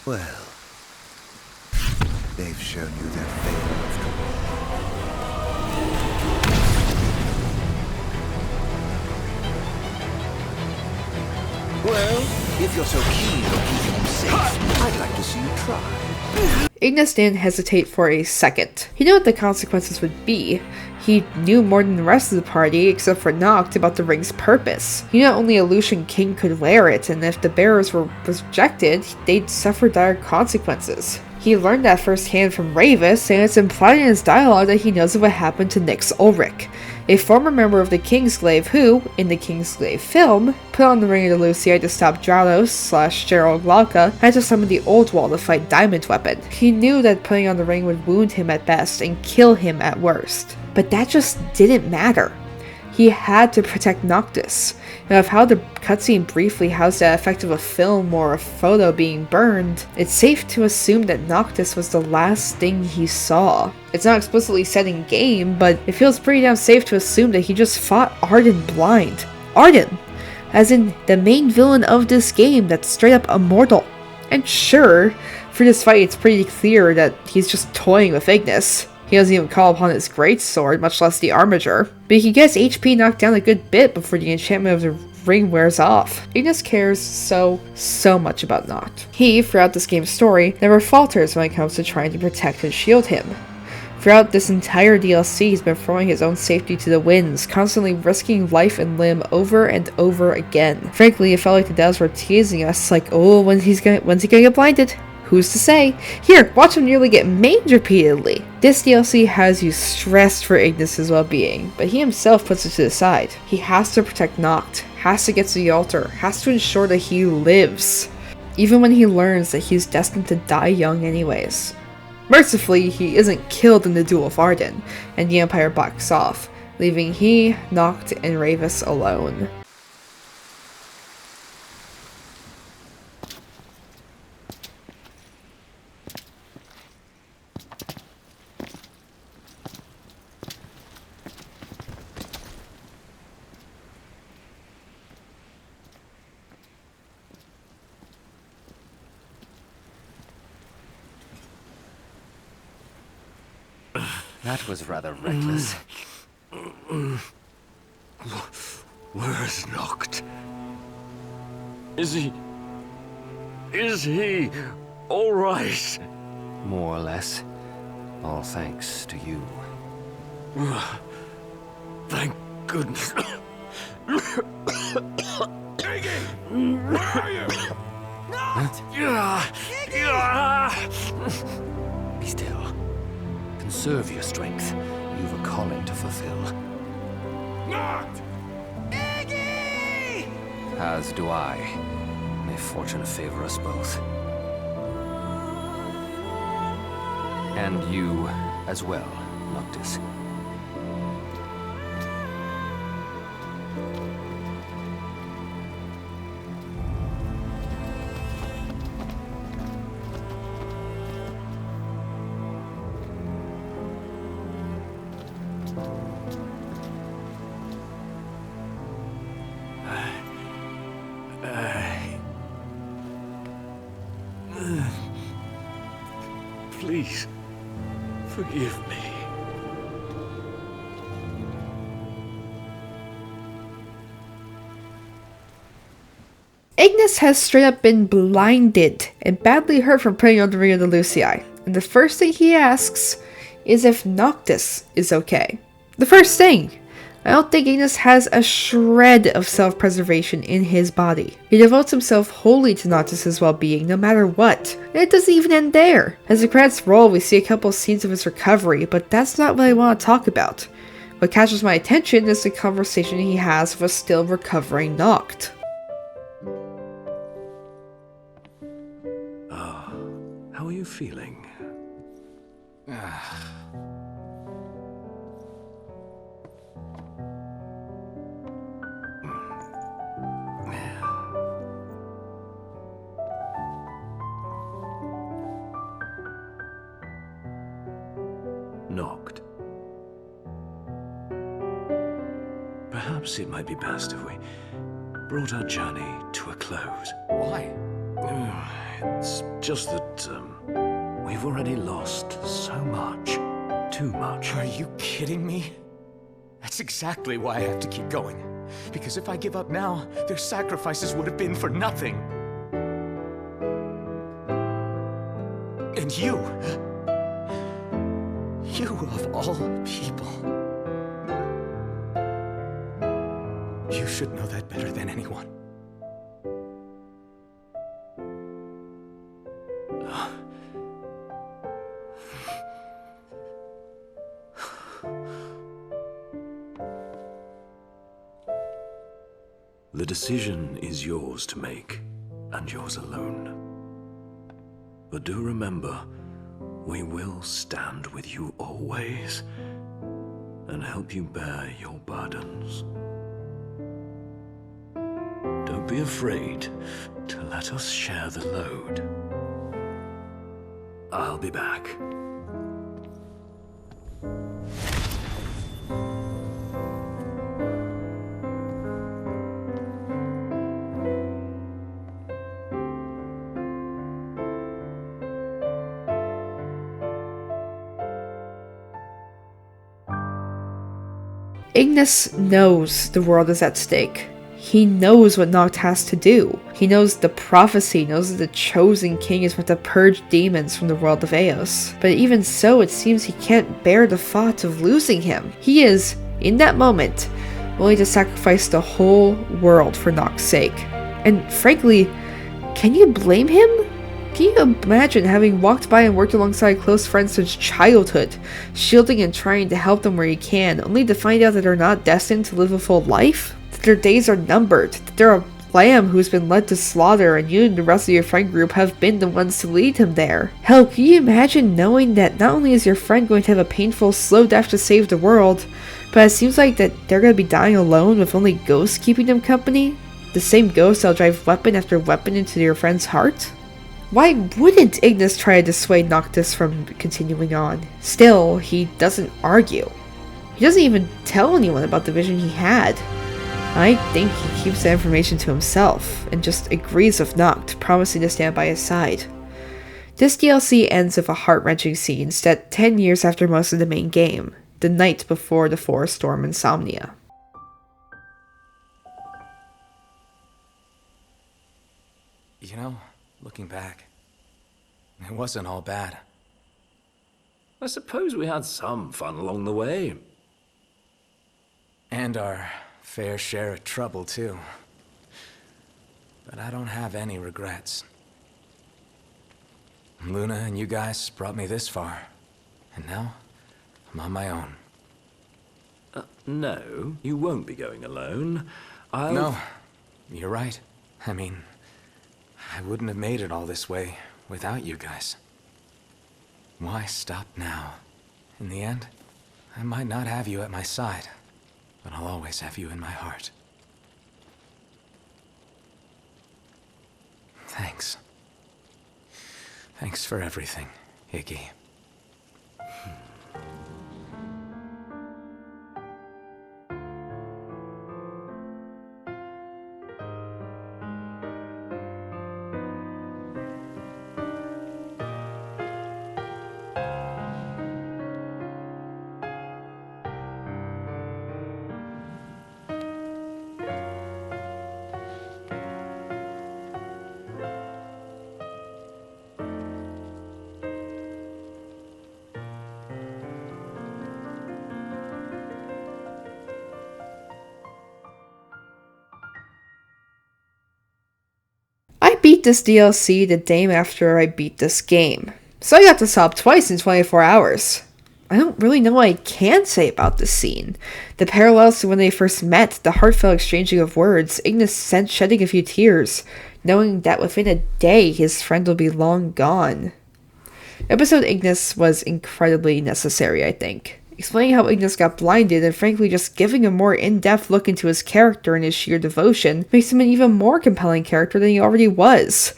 Well, they've shown you their favor after all. Well, if you're so keen on keeping them safe, I'd like to see you try.
Ignis didn't hesitate for a second. He knew what the consequences would be. He knew more than the rest of the party, except for Noct, about the ring's purpose. He knew that only a Lucian king could wear it, and if the bearers were rejected, they'd suffer dire consequences. He learned that firsthand from Ravus, and it's implied in his dialogue that he knows of what happened to Nyx Ulrich, a former member of the Kingsglaive who, in the Kingsglaive film, put on the ring of Altissia to stop Dralos/Gerald Glauca and to summon the Old Wall to fight Diamond Weapon. He knew that putting on the ring would wound him at best and kill him at worst. But that just didn't matter. He had to protect Noctis. And of how the cutscene briefly has the effect of a film or a photo being burned, it's safe to assume that Noctis was the last thing he saw. It's not explicitly said in game, but it feels pretty damn safe to assume that he just fought Arden blind. Arden! As in the main villain of this game that's straight up immortal. And sure, for this fight it's pretty clear that he's just toying with Ignis. He doesn't even call upon his greatsword, much less the armature. But he gets HP knocked down a good bit before the enchantment of the ring wears off. Ignis cares so much about Noct. He, throughout this game's story, never falters when it comes to trying to protect and shield him. Throughout this entire DLC, he's been throwing his own safety to the winds, constantly risking life and limb over and over again. Frankly, it felt like the devs were teasing us, like, oh, when's he gonna get blinded? Who's to say? Here, watch him nearly get maimed repeatedly. This DLC has you stressed for Ignis' well-being, but he himself puts it to the side. He has to protect Noct, has to get to the altar, has to ensure that he lives, even when he learns that he's destined to die young anyways. Mercifully, he isn't killed in the Duel of Arden, and the Empire backs off, leaving he, Noct, and Ravus alone.
That was rather reckless.
Where's Noct? Is he all right?
More or less. All thanks to you.
Thank goodness.
Iggy! Where are you?
Be still. Conserve your strength. You've a calling to fulfill.
Noct!
As do I. May fortune favor us both. And you as well, Noctis.
Please, forgive me.
Ignis has straight up been blinded and badly hurt from putting on the Ring of the Lucii, and the first thing he asks is if Noctis is okay. The first thing! I don't think Ignis has a shred of self-preservation in his body. He devotes himself wholly to Noctis' well-being no matter what, and it doesn't even end there. As the credits roll, we see a couple scenes of his recovery, but that's not what I want to talk about. What catches my attention is the conversation he has with a still recovering Noct.
How are you feeling? Noct. Perhaps it might be best if we brought our journey to a close.
Why?
It's just that, we've already lost so much. Too much.
Are you kidding me? That's exactly why I have to keep going. Because if I give up now, their sacrifices would have been for nothing. And you of all people. You should know that better than anyone.
The decision is yours to make, and yours alone. But do remember, we will stand with you always, and help you bear your burdens. Don't be afraid to let us share the load. I'll be back.
Ignis knows the world is at stake. He knows what Noct has to do. He knows the prophecy, knows that the chosen king is meant to purge demons from the world of Eos. But even so, it seems he can't bear the thought of losing him. He is, in that moment, willing to sacrifice the whole world for Noct's sake. And frankly, can you blame him? Can you imagine having walked by and worked alongside close friends since childhood, shielding and trying to help them where you can, only to find out that they're not destined to live a full life? That their days are numbered, that they're a lamb who's been led to slaughter, and you and the rest of your friend group have been the ones to lead him there? Hell, can you imagine knowing that not only is your friend going to have a painful, slow death to save the world, but it seems like that they're going to be dying alone with only ghosts keeping them company? The same ghosts that'll drive weapon after weapon into your friend's heart? Why wouldn't Ignis try to dissuade Noctis from continuing on? Still, he doesn't argue. He doesn't even tell anyone about the vision he had. I think he keeps the information to himself, and just agrees with Noct, promising to stand by his side. This DLC ends with a heart-wrenching scene set 10 years after most of the main game, the night before the Forest Storm Insomnia.
You know, looking back, it wasn't all bad.
I suppose we had some fun along the way.
And our fair share of trouble, too. But I don't have any regrets. Luna and you guys brought me this far. And now, I'm on my own.
No, you won't be going alone.
No, you're right. I mean, I wouldn't have made it all this way without you guys. Why stop now? In the end, I might not have you at my side, but I'll always have you in my heart. Thanks. Thanks for everything, Iggy.
I beat this DLC the day after I beat this game, so I got to sob twice in 24 hours. I don't really know what I can say about this scene. The parallels to when they first met, the heartfelt exchanging of words, Ignis shedding a few tears, knowing that within a day his friend will be long gone. Episode Ignis was incredibly necessary, I think. Explaining how Ignis got blinded and frankly just giving a more in-depth look into his character and his sheer devotion makes him an even more compelling character than he already was.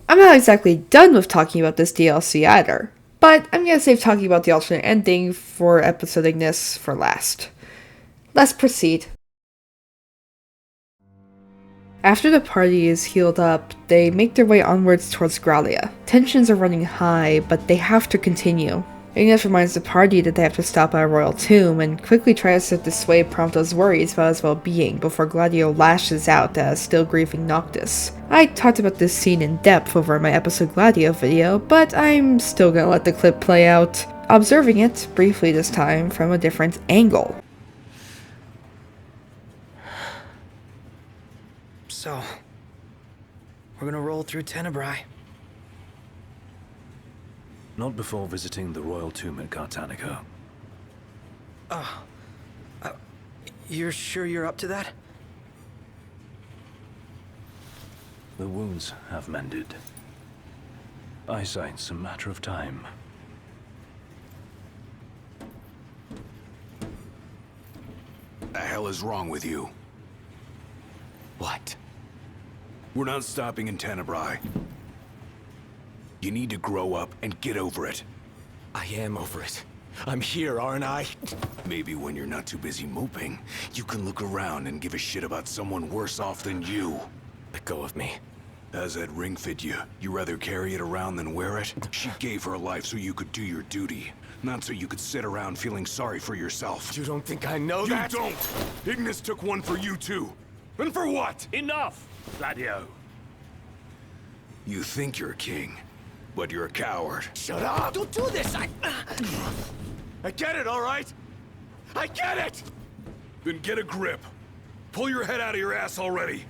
I'm not exactly done with talking about this DLC either, but I'm gonna save talking about the alternate ending for episode Ignis for last. Let's proceed. After the party is healed up, they make their way onwards towards Gralia. Tensions are running high, but they have to continue. Ignis reminds the party that they have to stop by a royal tomb and quickly tries to dissuade Prompto's worries about his well-being before Gladio lashes out at a still grieving Noctis. I talked about this scene in depth over my episode Gladio video, but I'm still gonna let the clip play out, observing it briefly this time from a different angle.
So, we're gonna roll through Tenebrae.
Not before visiting the royal tomb at Cartanico.
You're sure you're up to that?
The wounds have mended. Eyesight's a matter of time.
The hell is wrong with you?
What?
We're not stopping in Tenebrae. You need to grow up and get over it.
I am over it. I'm here, aren't I?
Maybe when you're not too busy moping, you can look around and give a shit about someone worse off than you.
Let go of me.
How's that ring fit you? You rather carry it around than wear it? She gave her life so you could do your duty, not so you could sit around feeling sorry for yourself.
You don't think I know that?
You don't! Ignis took one for you too. And for what?
Enough, Gladio.
You think you're a king, but you're a coward.
Shut up! Don't do this! I get it, all right? I get it!
Then get a grip. Pull your head out of your ass already.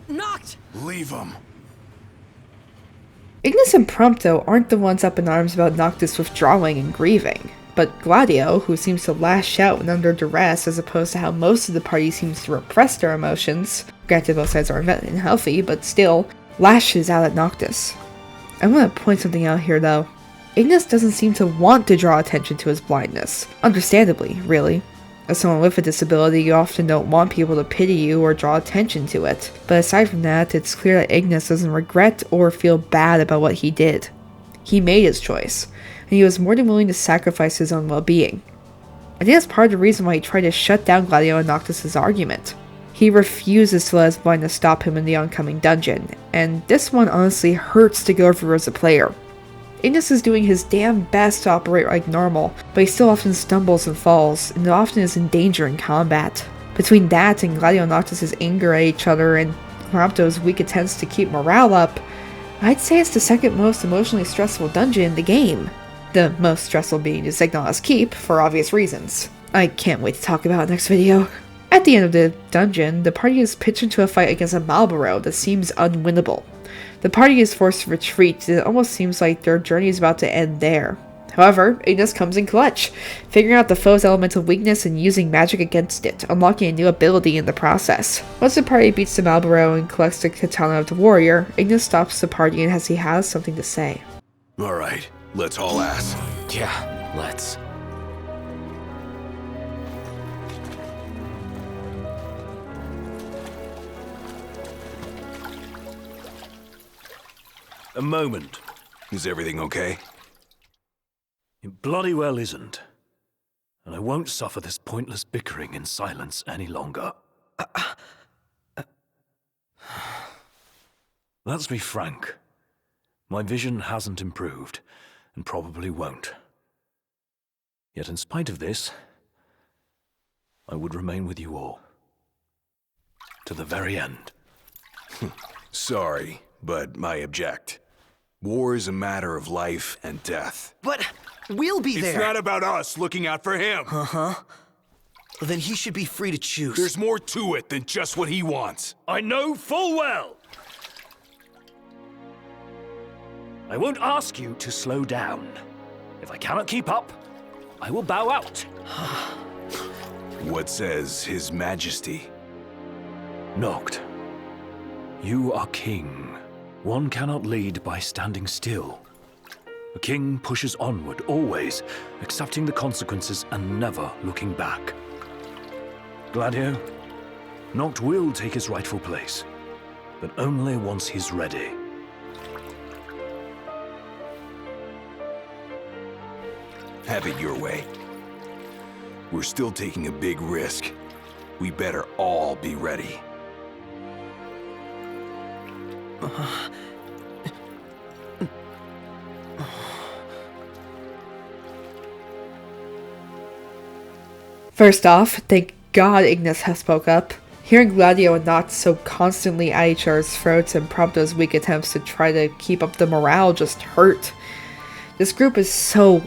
Knocked!
Leave him.
Ignis and Prompto aren't the ones up in arms about Noctis withdrawing and grieving, but Gladio, who seems to lash out when under duress as opposed to how most of the party seems to repress their emotions, granted both sides are mentally healthy, but still, lashes out at Noctis. I want to point something out here though. Ignis doesn't seem to want to draw attention to his blindness. Understandably, really. As someone with a disability, you often don't want people to pity you or draw attention to it. But aside from that, it's clear that Ignis doesn't regret or feel bad about what he did. He made his choice, and he was more than willing to sacrifice his own well-being. I think that's part of the reason why he tried to shut down Gladio and Noctis' argument. He refuses to let his blindness stop him in the oncoming dungeon, and this one honestly hurts to go through as a player. Ignis is doing his damn best to operate like normal, but he still often stumbles and falls, and often is in danger in combat. Between that and Gladio and Noctis' anger at each other and Prompto's weak attempts to keep morale up, I'd say it's the second most emotionally stressful dungeon in the game. The most stressful being Zignala's Keep, for obvious reasons. I can't wait to talk about it next video. At the end of the dungeon, the party is pitched into a fight against a Malboro that seems unwinnable. The party is forced to retreat, and it almost seems like their journey is about to end there. However, Ignis comes in clutch, figuring out the foe's elemental weakness and using magic against it, unlocking a new ability in the process. Once the party beats the Malboro and collects the katana of the warrior, Ignis stops the party and he has something to say.
Alright, let's haul ass.
Yeah, let's.
A moment.
Is everything okay?
It bloody well isn't. And I won't suffer this pointless bickering in silence any longer. Let's be frank. My vision hasn't improved, and probably won't. Yet in spite of this, I would remain with you all. To the very end.
Sorry, but I object. War is a matter of life and death.
But we'll be there.
It's not about us looking out for him.
Uh-huh. Well, then he should be free to choose.
There's more to it than just what he wants.
I know full well. I won't ask you to slow down. If I cannot keep up, I will bow out.
What says His Majesty?
Noct, you are king. One cannot lead by standing still. A king pushes onward, always, accepting the consequences and never looking back. Gladio, Noct will take his rightful place, but only once he's ready.
Have it your way. We're still taking a big risk. We better all be ready.
First off, thank God Ignis has spoke up. Hearing Gladio and Noct so constantly at each other's throats and Prompto's weak attempts to try to keep up the morale just hurt. This group is so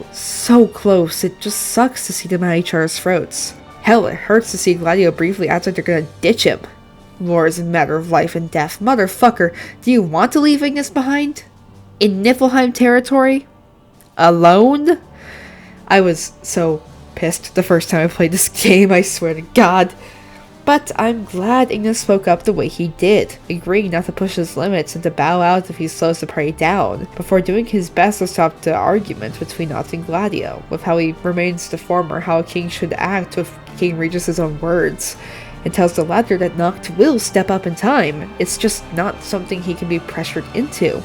close, it just sucks to see them at each other's throats. Hell, it hurts to see Gladio briefly act like they're gonna ditch him. War is a matter of life and death. Motherfucker, do you want to leave Ignis behind? In Niflheim territory? Alone? I was so pissed the first time I played this game, I swear to God. But I'm glad Ignis spoke up the way he did, agreeing not to push his limits and to bow out if he slows the party down, before doing his best to stop the argument between Noct and Gladio, with how he remains the former how a king should act if King reaches his own words, and tells the latter that Noct will step up in time, it's just not something he can be pressured into.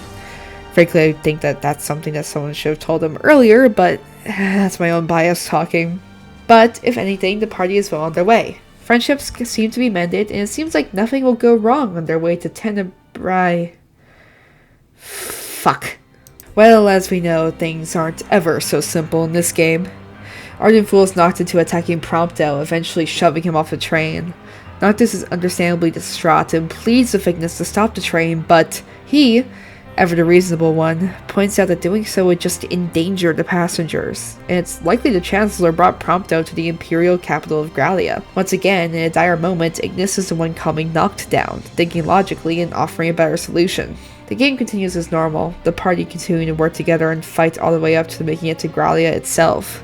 Frankly, I think that that's something that someone should have told him earlier, but that's my own bias talking. But, if anything, the party is well on their way. Friendships seem to be mended, and it seems like nothing will go wrong on their way to Tenebrae. Fuck. Well, as we know, things aren't ever so simple in this game. Arden fools Noct into attacking Prompto, eventually shoving him off the train. Noctis is understandably distraught and pleads with Ignis to stop the train, but he, ever the reasonable one, points out that doing so would just endanger the passengers, and it's likely the Chancellor brought Prompto to the imperial capital of Gralia. Once again, in a dire moment, Ignis is the one calming Noct down, thinking logically and offering a better solution. The game continues as normal, the party continuing to work together and fight all the way up to making it to Gralia itself.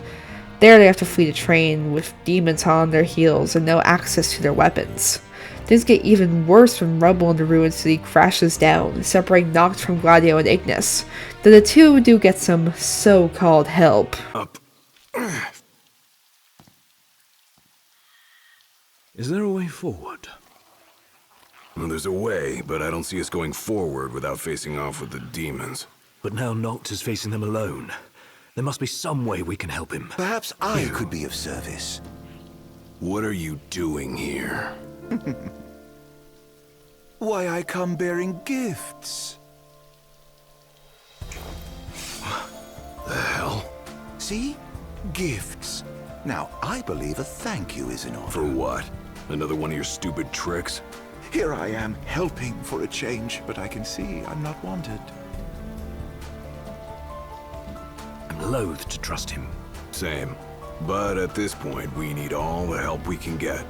There they have to flee the train, with demons on their heels and no access to their weapons. Things get even worse when rubble in the ruined city crashes down, separating Noct from Gladio and Ignis, though the two do get some so-called help.
Up.
Is there a way forward?
Well, there's a way, but I don't see us going forward without facing off with the demons.
But now Noct is facing them alone. There must be some way we can help him.
Perhaps I could be of service.
What are you doing here?
Why, I come bearing gifts.
The hell?
See? Gifts. Now, I believe a thank you is in order.
For what? Another one of your stupid tricks?
Here I am, helping for a change, but I can see I'm not wanted.
I'm loath to trust him.
Same. But at this point, we need all the help we can get.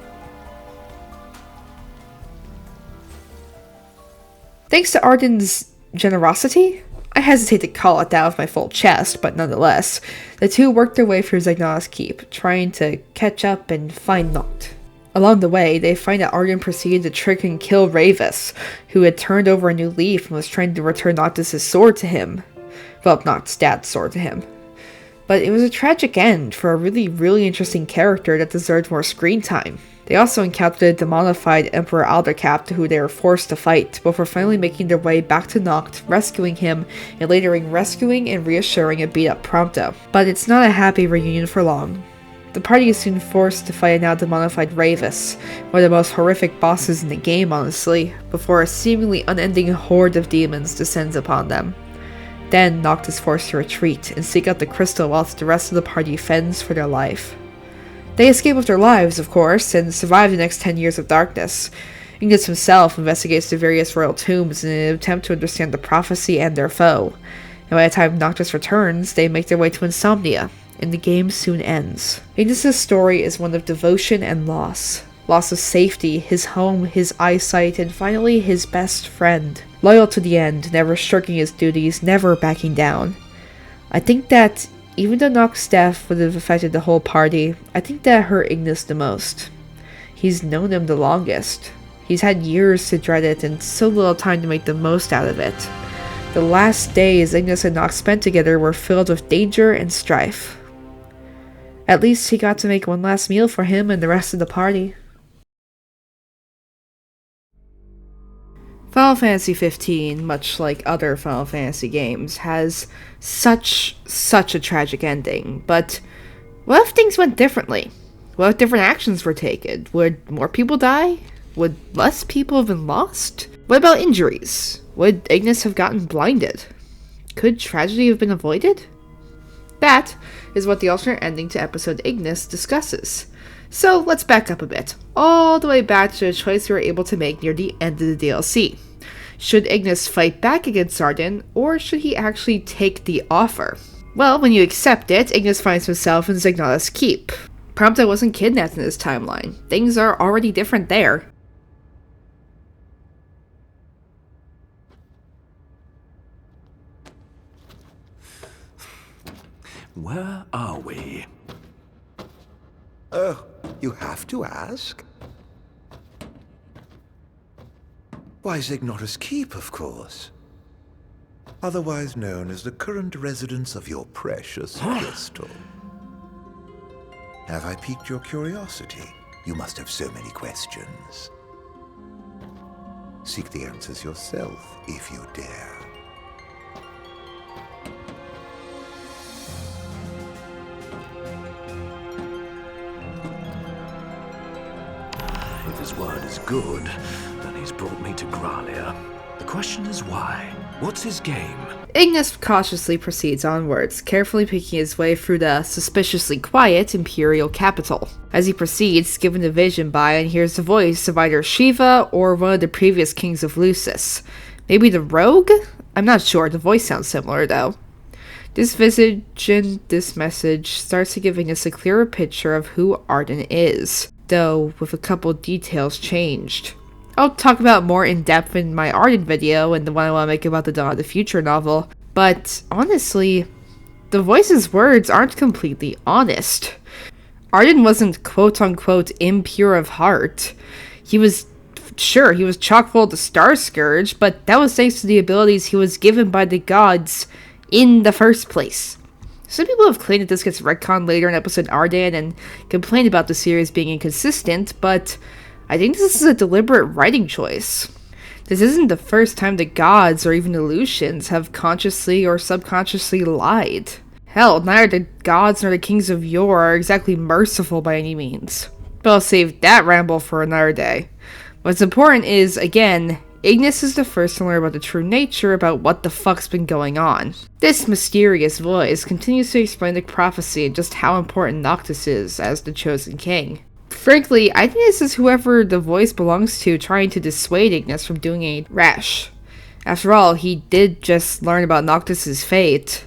Thanks to Arden's generosity, I hesitate to call it that with my full chest, but nonetheless, the two worked their way through Ignis Keep, trying to catch up and find Noct. Along the way, they find that Arden proceeded to trick and kill Ravis, who had turned over a new leaf and was trying to return Noctis' sword to him. Well, Noct's dad's sword to him. But it was a tragic end for a really interesting character that deserved more screen time. They also encountered the demonified Emperor Aldercapt, who they were forced to fight, before finally making their way back to Noct, rescuing him, and later rescuing and reassuring a beat-up Prompto. But it's not a happy reunion for long. The party is soon forced to fight a now demonified Ravis, one of the most horrific bosses in the game, honestly, before a seemingly unending horde of demons descends upon them. Then, Noct is forced to retreat and seek out the crystal whilst the rest of the party fends for their life. They escape with their lives, of course, and survive the next 10 years of darkness. Ignis himself investigates the various royal tombs in an attempt to understand the prophecy and their foe. And by the time Noctis returns, they make their way to Insomnia, and the game soon ends. Ignis' story is one of devotion and loss. Loss of safety, his home, his eyesight, and finally his best friend. Loyal to the end, never shirking his duties, never backing down. I think that even though Noct's death would have affected the whole party, I think that hurt Ignis the most. He's known him the longest. He's had years to dread it and so little time to make the most out of it. The last days Ignis and Noct spent together were filled with danger and strife. At least he got to make one last meal for him and the rest of the party. Final Fantasy XV, much like other Final Fantasy games, has such a tragic ending, but what if things went differently? What if different actions were taken? Would more people die? Would less people have been lost? What about injuries? Would Ignis have gotten blinded? Could tragedy have been avoided? That is what the alternate ending to episode Ignis discusses. So let's back up a bit, all the way back to the choice we were able to make near the end of the DLC. Should Ignis fight back against Arden, or should he actually take the offer? Well, when you accept it, Ignis finds himself in Ignis Keep. Prompto wasn't kidnapped in this timeline. Things are already different there.
Where are we?
You have to ask? Why, Ignis Keep, of course. Otherwise known as the current residence of your precious crystal. Have I piqued your curiosity? You must have so many questions. Seek the answers yourself, if you dare.
If his word is good, then he's brought me to Gralia. The question is why? What's his game?
Ignis cautiously proceeds onwards, carefully picking his way through the suspiciously quiet Imperial capital. As he proceeds, given a vision by and hears the voice of either Shiva or one of the previous kings of Lucis. Maybe the rogue? I'm not sure, the voice sounds similar though. This visage and this message starts to give Ignis a clearer picture of who Arden is, though with a couple details changed. I'll talk about more in depth in my Arden video and the one I want to make about the Dawn of the Future novel, but honestly, the voice's words aren't completely honest. Arden wasn't quote-unquote impure of heart. He was chock full of the Star Scourge, but that was thanks to the abilities he was given by the gods in the first place. Some people have claimed that this gets retconned later in episode Arden and complained about the series being inconsistent, but I think this is a deliberate writing choice. This isn't the first time the gods or even Aleutians have consciously or subconsciously lied. Hell, neither the gods nor the kings of yore are exactly merciful by any means. But I'll save that ramble for another day. What's important is, again, Ignis is the first to learn about the true nature about what the fuck's been going on. This mysterious voice continues to explain the prophecy and just how important Noctis is as the chosen king. Frankly, I think this is whoever the voice belongs to trying to dissuade Ignis from doing a rash. After all, he did just learn about Noctis' fate.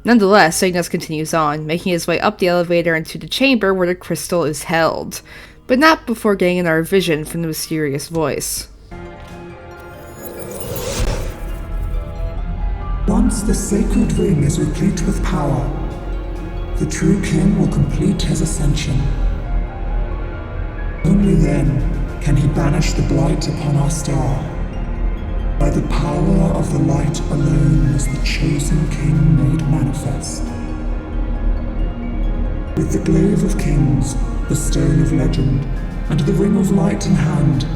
Nonetheless, Ignis continues on, making his way up the elevator into the chamber where the crystal is held, but not before getting another vision from the mysterious voice.
Once the sacred ring is replete with power, the true king will complete his ascension. Only then can he banish the blight upon our star. By the power of the light alone is the chosen king made manifest. With the glaive of kings, the stone of legend, and the ring of light in hand,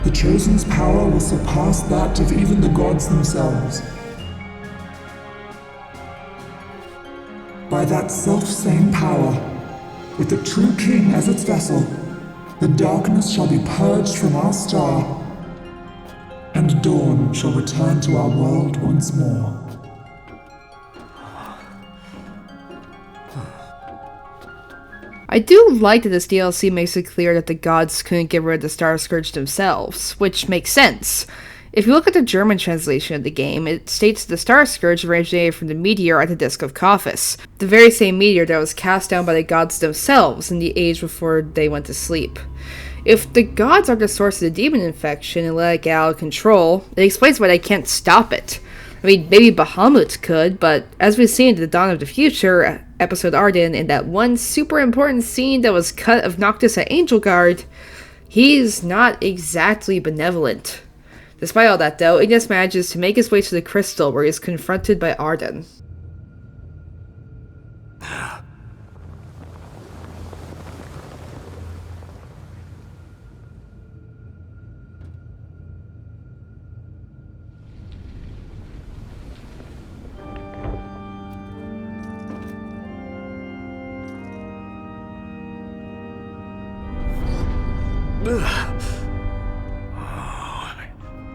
the chosen's power will surpass that of even the gods themselves. By that self-same power, with the true king as its vessel, the darkness shall be purged from our star, and dawn shall return to our world once more.
I do like that this DLC makes it clear that the gods couldn't get rid of the Star Scourge themselves, which makes sense. If you look at the German translation of the game, it states the Star Scourge originated from the meteor at the Disk of Cophis, the very same meteor that was cast down by the gods themselves in the age before they went to sleep. If the gods are the source of the demon infection and let it get out of control, it explains why they can't stop it. I mean, maybe Bahamut could, but as we've seen in the Dawn of the Future episode Arden, in that one super important scene that was cut of Noctis at Angel Guard, he's not exactly benevolent. Despite all that though, Ignis manages to make his way to the crystal where he is confronted by Arden.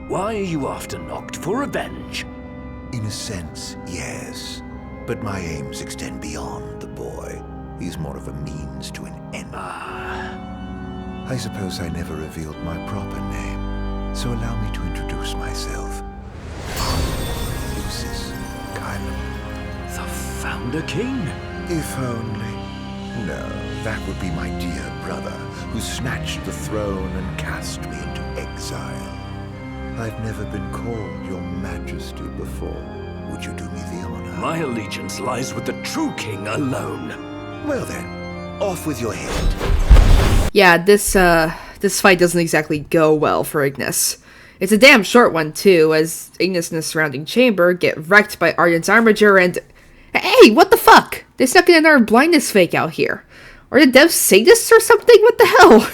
Why are you after Noct? For revenge?
In a sense, yes. But my aims extend beyond the boy. He's more of a means to an end. I suppose I never revealed my proper name, so allow me to introduce myself. Lucis Kylum.
The Founder King?
If only. No, that would be my dear brother, who snatched the throne and cast me into exile. I've never been called your majesty before. Would you do me the honor?
My allegiance lies with the true king alone.
Well then, off with your head.
Yeah, this fight doesn't exactly go well for Ignis. It's a damn short one too, as Ignis and the surrounding chamber get wrecked by Arden's armature and... Hey, what the fuck? They snuck in another blindness fake out here. Are the devs sadists or something? What the hell?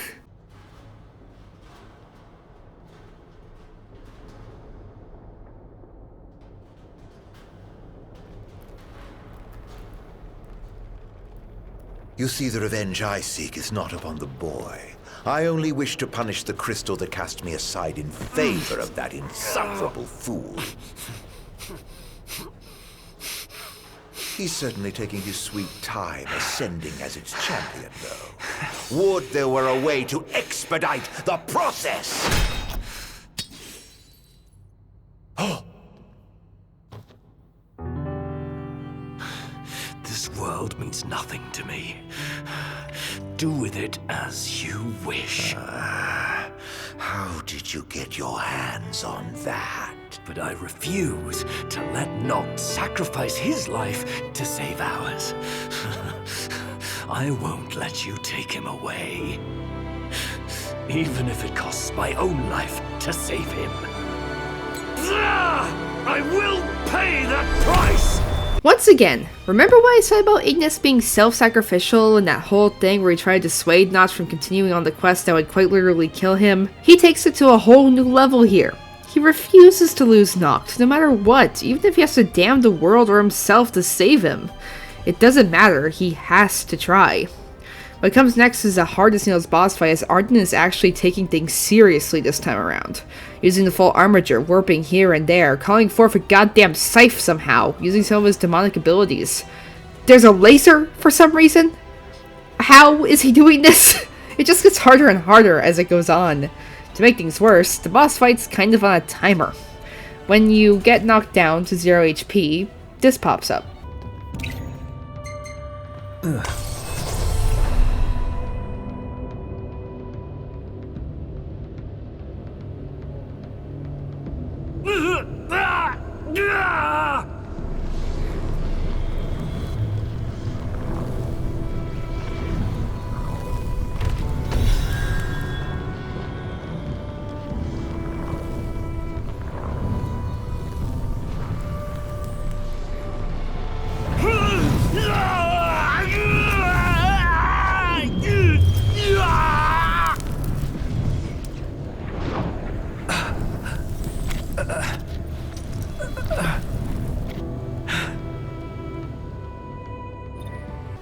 You see, the revenge I seek is not upon the boy. I only wish to punish the crystal that cast me aside in favor of that insufferable fool. He's certainly taking his sweet time ascending as its champion, though. Would there were a way to expedite the process! Oh!
This world means nothing to me. Do with it as you wish.
How did you get your hands on that?
But I refuse to let Noct sacrifice his life to save ours. I won't let you take him away. Even if it costs my own life to save him. I will pay that price!
Once again, remember what I said about Ignis being self-sacrificial and that whole thing where he tried to dissuade Notch from continuing on the quest that would quite literally kill him? He takes it to a whole new level here. He refuses to lose Noct, no matter what, even if he has to damn the world or himself to save him. It doesn't matter, he has to try. What comes next is the hardest nails boss fight, as Arden is actually taking things seriously this time around. Using the full armature, warping here and there, calling forth a goddamn scythe somehow, using some of his demonic abilities. There's a laser for some reason? How is he doing this? It just gets harder and harder as it goes on. To make things worse, the boss fight's kind of on a timer. When you get knocked down to 0 HP, this pops up.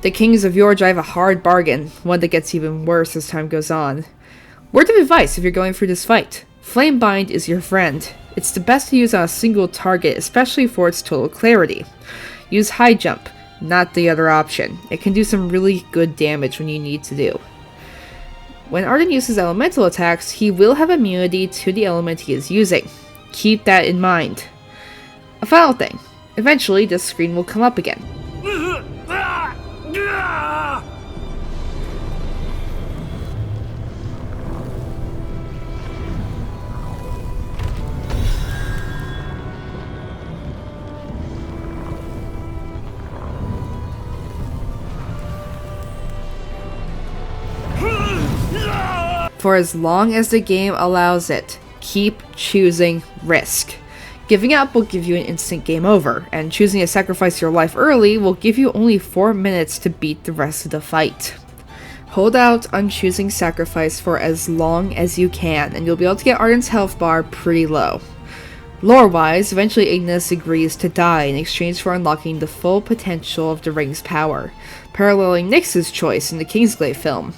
The kings of yore drive a hard bargain, one that gets even worse as time goes on. Word of advice if you're going through this fight. Flamebind is your friend. It's the best to use on a single target, especially for its total clarity. Use high jump, not the other option. It can do some really good damage when you need to do. When Arden uses elemental attacks, he will have immunity to the element he is using. Keep that in mind. A final thing. Eventually, this screen will come up again. For as long as the game allows it, keep choosing risk. Giving up will give you an instant game over, and choosing to sacrifice your life early will give you only 4 minutes to beat the rest of the fight. Hold out on choosing sacrifice for as long as you can, and you'll be able to get Arden's health bar pretty low. Lore-wise, eventually Ignis agrees to die in exchange for unlocking the full potential of the ring's power, paralleling Nyx's choice in the Kingsglaive film.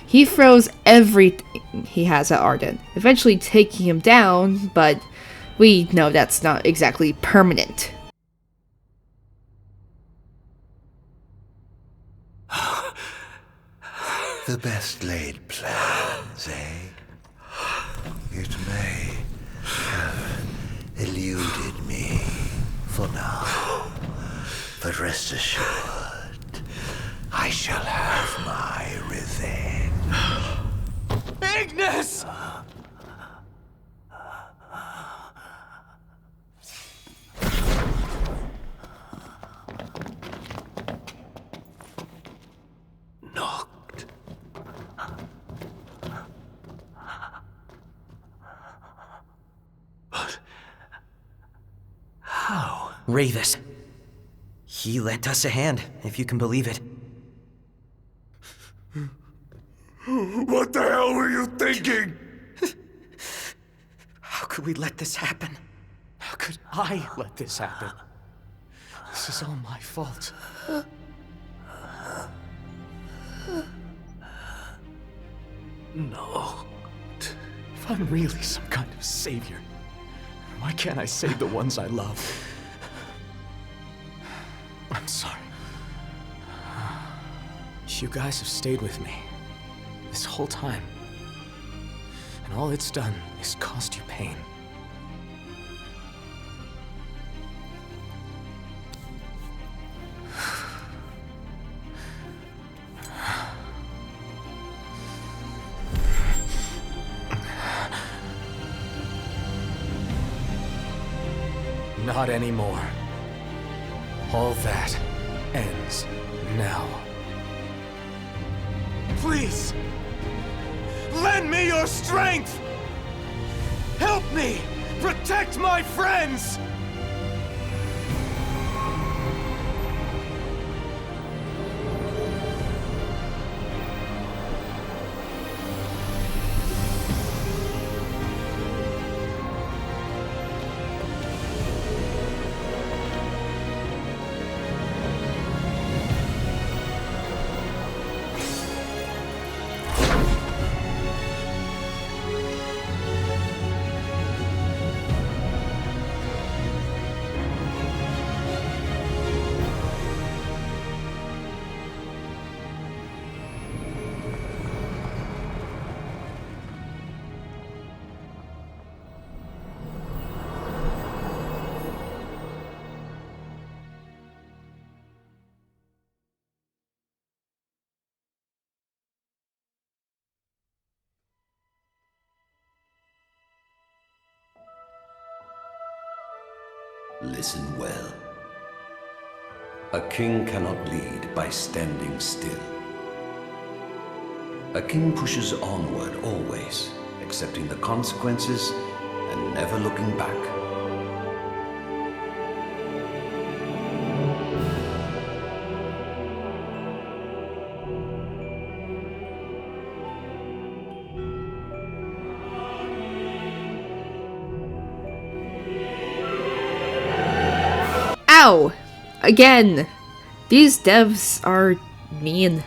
He throws everything he has at Arden, eventually taking him down, but we know that's not exactly permanent.
The best laid plans, eh? It may have eluded me for now, but rest assured, I shall have my revenge.
Ignis!
Knocked. But how?
Ravis. He lent us a hand, if you can believe it.
What the hell were you thinking?
How could we let this happen? How could I let this happen? This is all my fault.
No.
If I'm really some kind of savior, why can't I save the ones I love? I'm sorry. You guys have stayed with me this whole time, and all it's done is caused you pain. Not anymore. All that ends now. Please! Lend me your strength! Help me! Protect my friends!
Listen well. A king cannot lead by standing still. A king pushes onward always, accepting the consequences and never looking back.
Ow! Again! These devs are mean.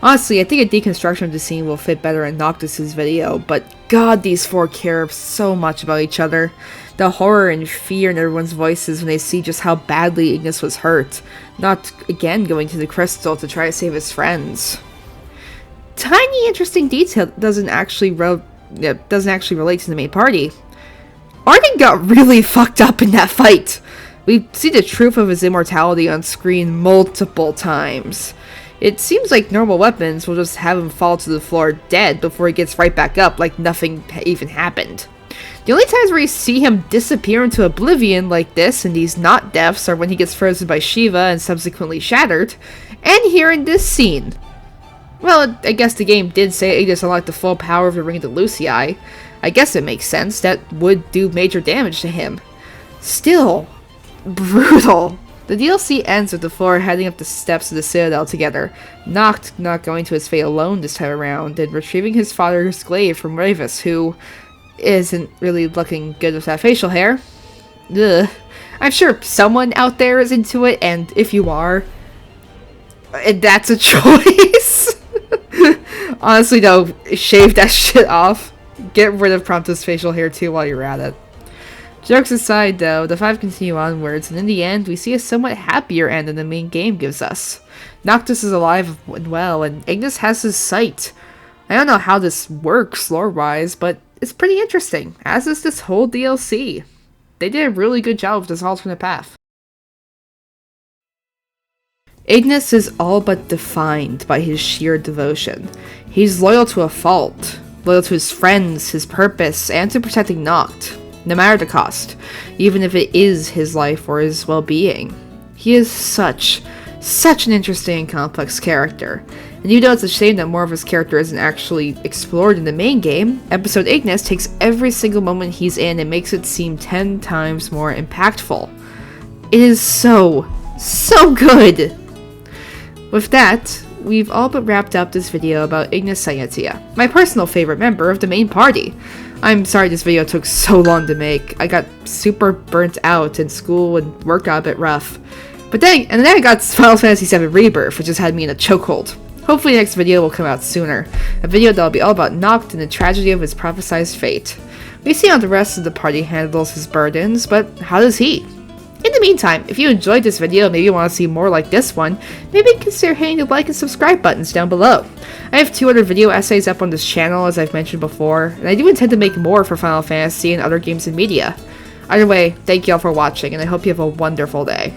Honestly, I think a deconstruction of the scene will fit better in Noctis's video, but god, these four care so much about each other. The horror and fear in everyone's voices when they see just how badly Ignis was hurt, not again going to the crystal to try to save his friends. Tiny interesting detail that doesn't actually relate to the main party. Arden got really fucked up in that fight. We see the truth of his immortality on screen multiple times. It seems like normal weapons will just have him fall to the floor dead before he gets right back up like nothing even happened. The only times where you see him disappear into oblivion like this in these not deaths are when he gets frozen by Shiva and subsequently shattered, and here in this scene. Well, I guess the game did say Ignis unlocked the full power of the Ring of the Lucii. I guess it makes sense, that would do major damage to him. Still, brutal. The DLC ends with the four heading up the steps of the Citadel together, Noct not going to his fate alone this time around, and retrieving his father's glaive from Ravus, who isn't really looking good with that facial hair. Ugh. I'm sure someone out there is into it, and if you are, that's a choice. Honestly though, shave that shit off. Get rid of Prompto's facial hair too while you're at it. Jokes aside though, the five continue onwards, and in the end we see a somewhat happier end than the main game gives us. Noctis is alive and well, and Ignis has his sight. I don't know how this works lore-wise, but it's pretty interesting, as is this whole DLC. They did a really good job with this alternate path. Ignis is all but defined by his sheer devotion. He's loyal to a fault, loyal to his friends, his purpose, and to protecting Noct, no matter the cost, even if it is his life or his well-being. He is such an interesting and complex character, and even though it's a shame that more of his character isn't actually explored in the main game, Episode Ignis takes every single moment he's in and makes it seem 10 times more impactful. It is so good! With that, we've all but wrapped up this video about Ignis Scientia, my personal favorite member of the main party. I'm sorry this video took so long to make. I got super burnt out and school and work got a bit rough. But then I got Final Fantasy VII Rebirth, which just had me in a chokehold. Hopefully the next video will come out sooner. A video that'll be all about Noct and the tragedy of his prophesized fate. We see how the rest of the party handles his burdens, but how does he? In the meantime, if you enjoyed this video and maybe you want to see more like this one, maybe consider hitting the like and subscribe buttons down below. I have 2 other video essays up on this channel as I've mentioned before, and I do intend to make more for Final Fantasy and other games and media. Either way, thank you all for watching, and I hope you have a wonderful day.